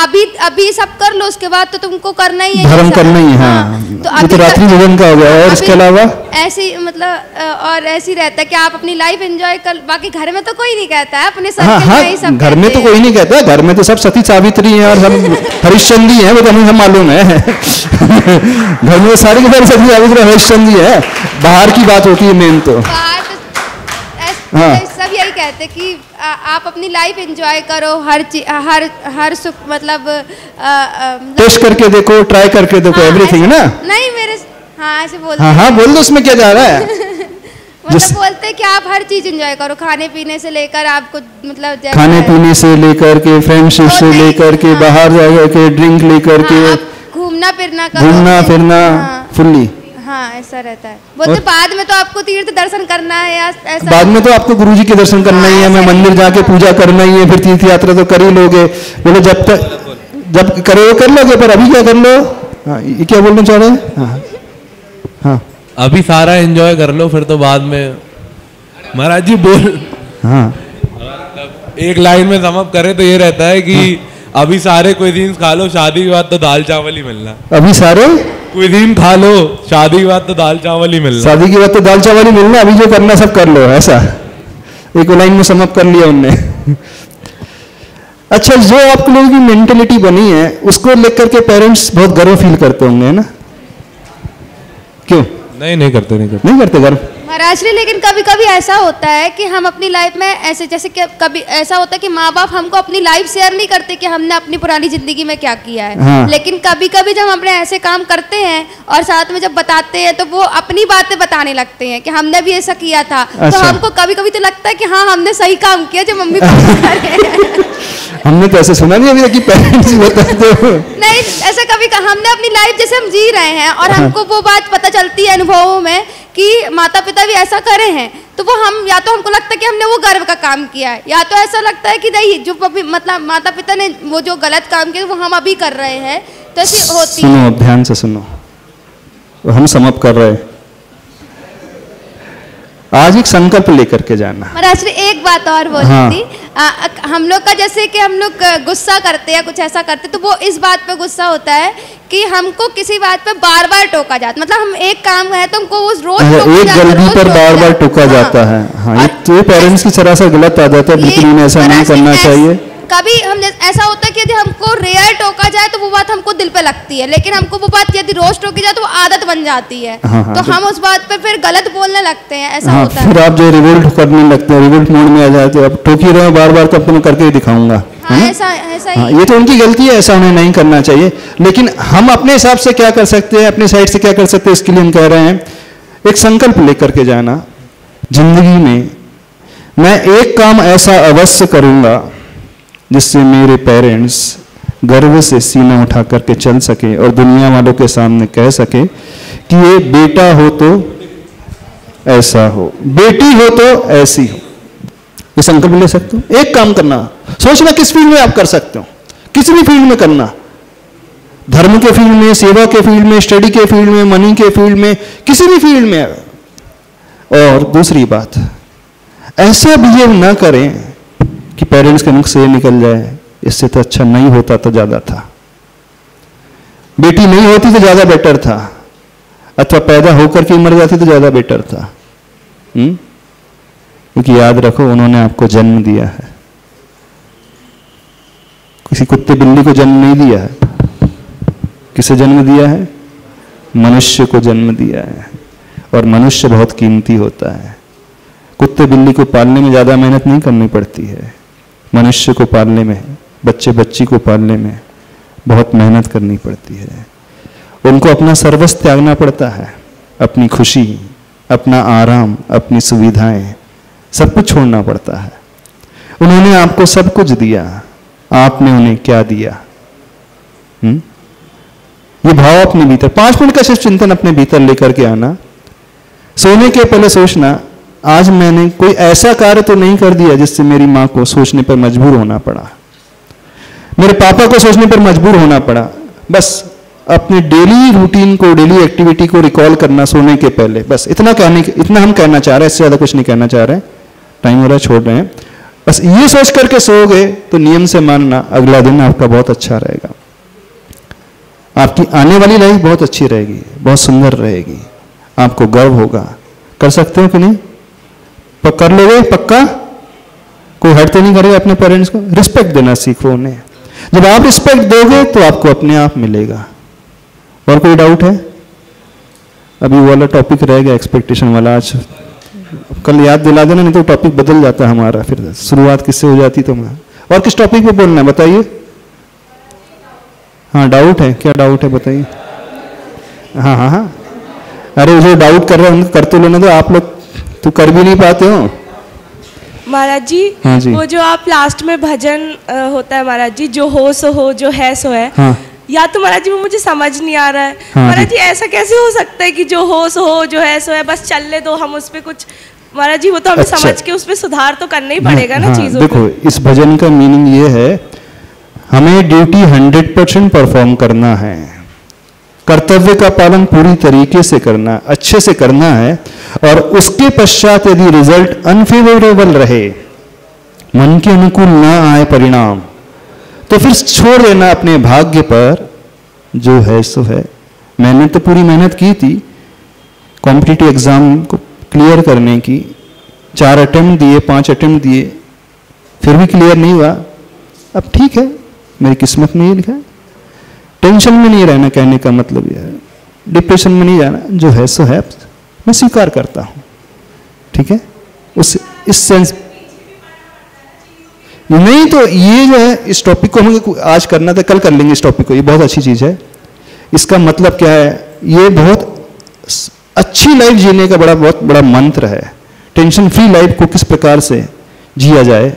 अभी सब कर लो, उसके बाद तो तुमको करना ही है, धर्म करना ही है। हाँ। तो रात्रि भोजन का हो गया, और इसके अलावा ऐसी मतलब और ऐसी रहता है कि आप अपनी लाइफ एंजॉय कर, बाकी घर में तो कोई नहीं कहता है, अपने सर्कल में ही सब घर में तो कोई नहीं कहता, घर में तो सब सती सावित्री हैं और सब हरिश्चंद्री हैं, वो तो हमें मालूम है। घर में सारे के सारे सती सावित्री हरिश्चंद्री है, बाहर की बात होती है मेन तो। हाँ। सब यही कहते हैं कि आप अपनी लाइफ एंजॉय करो, हर सुख मतलब टेस्ट करके देखो, ट्राई करके देखो, एवरीथिंग है ना? नहीं मेरे, हाँ ऐसे बोलते। हाँ बोल दो, उसमें क्या जा रहा है? मतलब बोलते हैं कि आप हर चीज एंजॉय करो, खाने पीने से लेकर आपको मतलब खाने पीने से लेकर के, फ्रेंडशिप से लेकर के, बाहर जा के ड्रिंक लेकर के, घूमना फिरना, फुल्ली। हाँ ऐसा रहता है। बोलते बाद में तो आपको तीर्थ दर्शन करना है या ऐसा, बाद में तो आपको गुरुजी के दर्शन करना ही है, मैं मंदिर जाके पूजा करना ही है, फिर तीर्थ यात्रा तो कर ही लोगे। बोले जब करोगे कर लोगे, पर अभी क्या कर लो? हाँ, ये क्या बोलना चाह रहे हैं? हाँ हाँ, अभी सारा एंजॉय कर लो, फिर तो बाद में महाराज जी बोल। हाँ, एक लाइन में समअप करे तो ये रहता है कि अभी सारे क्विजीन्स खा लो, शादी के बाद तो दाल चावल ही मिलना। अभी सारे क्विजीन खा लो, शादी के बाद तो दाल चावल ही मिलना। शादी के बाद तो दाल चावल ही मिलना, अभी जो करना सब कर लो, ऐसा एक लाइन में समअप कर लिया उनने। अच्छा, जो आप लोगों की मेंटेलिटी बनी है उसको लेकर के पेरेंट्स बहुत गर्व फील करते होंगे, है ना? क्यों? नहीं करते गर्व महाराष्ट्री। लेकिन कभी कभी ऐसा होता है कि हम अपनी लाइफ में ऐसे, जैसे कि कभी ऐसा होता है कि माँ बाप हमको अपनी लाइफ शेयर नहीं करते कि हमने अपनी पुरानी जिंदगी में क्या किया है। हाँ। लेकिन कभी कभी जब हम अपने ऐसे काम करते हैं और साथ में जब बताते हैं तो वो अपनी बातें बताने लगते हैं कि हमने भी ऐसा किया था। अच्छा। तो हमको कभी कभी तो लगता है कि हाँ हमने सही काम किया जो मम्मी पापा कर रहे हैं। हमने तो ऐसे सुना नहीं अभी कि पेरेंट्स बताते हो। नहीं, ऐसा कभी हमने अपनी लाइफ जैसे हम जी रहे हैं और हमको वो बात पता चलती है अनुभवों में कि माता पिता भी ऐसा करे हैं, तो वो हम या तो हमको लगता है कि हमने वो गर्व का काम किया है, या तो ऐसा लगता है कि नहीं जो मतलब माता पिता ने वो जो गलत काम किया वो हम अभी कर रहे हैं, तो ऐसी होती है। सुनो, ध्यान से सुनो, हम समअप कर रहे हैं। आज एक संकल्प लेकर के जाना। महाराष्ट्री एक बात और बोली थी, हम लोग का जैसे कि हम लोग गुस्सा करते हैं कुछ ऐसा करते, तो वो इस बात पे गुस्सा होता है कि हमको किसी बात पे बार बार टोका जाता, मतलब हम एक काम है तो हमको उस रोज एक गलती पर बार बार टोका जाता है। हाँ, ये पेरेंट्स की सरासर गलत आदत है, बिल्कुल इन्हें ऐसा नहीं करना चाहिए। कभी हम ऐसा होता है कि यदि हमको रेयर टोका जाए तो वो बात हमको दिल पे लगती है, लेकिन हमको वो बात यदि रोज टोकी जाए तो वो आदत बन जाती है। तो हम उस बात पे फिर गलत बोलने लगते हैं, ऐसा होता है। फिर आप जो रिवोल्ट करने लगते हैं, रिवोल्ट मोड में आ जाते हो, अब टोकी रहे बार बार तो अपने करके ही दिखाऊंगा। ऐसा ये तो उनकी गलती है, ऐसा उन्हें नहीं करना चाहिए। लेकिन हम अपने हिसाब से क्या कर सकते हैं, अपने साइड से क्या कर सकते हैं, इसके लिए हम कह रहे हैं एक संकल्प लेकर के जाना। जिंदगी में मैं एक काम ऐसा अवश्य करूंगा जिससे मेरे पेरेंट्स गर्व से सीना उठा करके चल सके और दुनिया वालों के सामने कह सके कि ये बेटा हो तो ऐसा हो, बेटी हो तो ऐसी हो। ये संकल्प ले सकते हो। एक काम करना, सोचना किस फील्ड में आप कर सकते हो, किसी भी फील्ड में करना, धर्म के फील्ड में, सेवा के फील्ड में, स्टडी के फील्ड में, मनी के फील्ड में, किसी भी फील्ड में। और दूसरी बात, ऐसा बिहेव ना करें कि पेरेंट्स के मुख से निकल जाए इससे तो अच्छा नहीं होता तो ज्यादा था, बेटी नहीं होती तो ज्यादा बेटर था, अथवा पैदा होकर के मर जाती तो ज्यादा बेटर था। क्योंकि याद रखो, उन्होंने आपको जन्म दिया है, किसी कुत्ते बिल्ली को जन्म नहीं दिया है। किसे जन्म दिया है? मनुष्य को जन्म दिया है। और मनुष्य बहुत कीमती होता है। कुत्ते बिल्ली को पालने में ज्यादा मेहनत नहीं करनी पड़ती है, मनुष्य को पालने में, बच्चे बच्ची को पालने में बहुत मेहनत करनी पड़ती है। उनको अपना सर्वस्व त्यागना पड़ता है, अपनी खुशी, अपना आराम, अपनी सुविधाएं, सब कुछ छोड़ना पड़ता है। उन्होंने आपको सब कुछ दिया, आपने उन्हें क्या दिया? ये भाव अपने भीतर, 5 मिनट का सिर्फ चिंतन अपने भीतर लेकर के आना। सोने के पहले सोचना, आज मैंने कोई ऐसा कार्य तो नहीं कर दिया जिससे मेरी माँ को सोचने पर मजबूर होना पड़ा, मेरे पापा को सोचने पर मजबूर होना पड़ा। बस अपने डेली रूटीन को, डेली एक्टिविटी को रिकॉल करना सोने के पहले, बस इतना हम कहना चाह रहे हैं, इससे ज्यादा कुछ नहीं कहना चाह रहे हैं। टाइम हो रहा है, छोड़ रहे हैं। बस ये सोच करके सोओगे तो नियम से मानना, अगला दिन आपका बहुत अच्छा रहेगा, आपकी आने वाली लाइफ बहुत अच्छी रहेगी, बहुत सुंदर रहेगी, आपको गर्व होगा। कर सकते हो कि नहीं? कर लोगे पक्का? कोई हट तो नहीं करेगा अपने पेरेंट्स को? रिस्पेक्ट देना सीखो उन्हें। जब आप रिस्पेक्ट दोगे तो आपको अपने आप मिलेगा। और कोई डाउट है? अभी वो वाला टॉपिक रह गया, एक्सपेक्टेशन वाला, आज कल याद दिला देना, नहीं तो टॉपिक बदल जाता है हमारा, फिर शुरुआत किससे हो जाती तो मैं। और किस टॉपिक पे बोलना है बताइए? हाँ डाउट है, क्या डाउट है बताइए? हाँ हाँ हाँ, अरे जो डाउट कर रहे हैं उनको कर तो लेना दो, आप लोग तो कर भी नहीं पाते हो। महाराज जी, हाँ जी, वो जो आप लास्ट में भजन होता है महाराज जी, जो हो सो हो, जो है सो है। हाँ। या तो महाराज जी वो मुझे समझ नहीं आ रहा है। हाँ महाराज जी ऐसा कैसे हो सकता है कि जो हो सो हो, जो है सो है, बस चलने दो, हम उस पर कुछ, महाराज जी वो तो हमें अच्छा, समझ के उस पर सुधार तो करना ही पड़ेगा ना चीजों। देखो इस भजन का मीनिंग ये है, हमें ड्यूटी 100% परफॉर्म करना है, कर्तव्य का पालन पूरी तरीके से करना, अच्छे से करना है। और उसके पश्चात यदि रिजल्ट अनफेवरेबल रहे, मन के अनुकूल ना आए परिणाम, तो फिर छोड़ देना अपने भाग्य पर, जो है सो है। मैंने तो पूरी मेहनत की थी कॉम्पिटिटिव एग्जाम को क्लियर करने की, 4 अटेम्प्ट दिए, 5 अटेम्प्ट दिए, फिर भी क्लियर नहीं हुआ। अब ठीक है, मेरी किस्मत में ये लिखा है। टेंशन में नहीं रहना, कहने का मतलब यह है, डिप्रेशन में नहीं जाना, जो है सो है, मैं स्वीकार करता हूं। ठीक है, इस सेंस नहीं तो ये जो है, इस टॉपिक को हमें आज करना था, कल कर लेंगे इस टॉपिक को, ये बहुत अच्छी चीज है। इसका मतलब क्या है, ये बहुत अच्छी लाइफ जीने का बहुत बड़ा मंत्र है। टेंशन फ्री लाइफ को किस प्रकार से जिया जाए,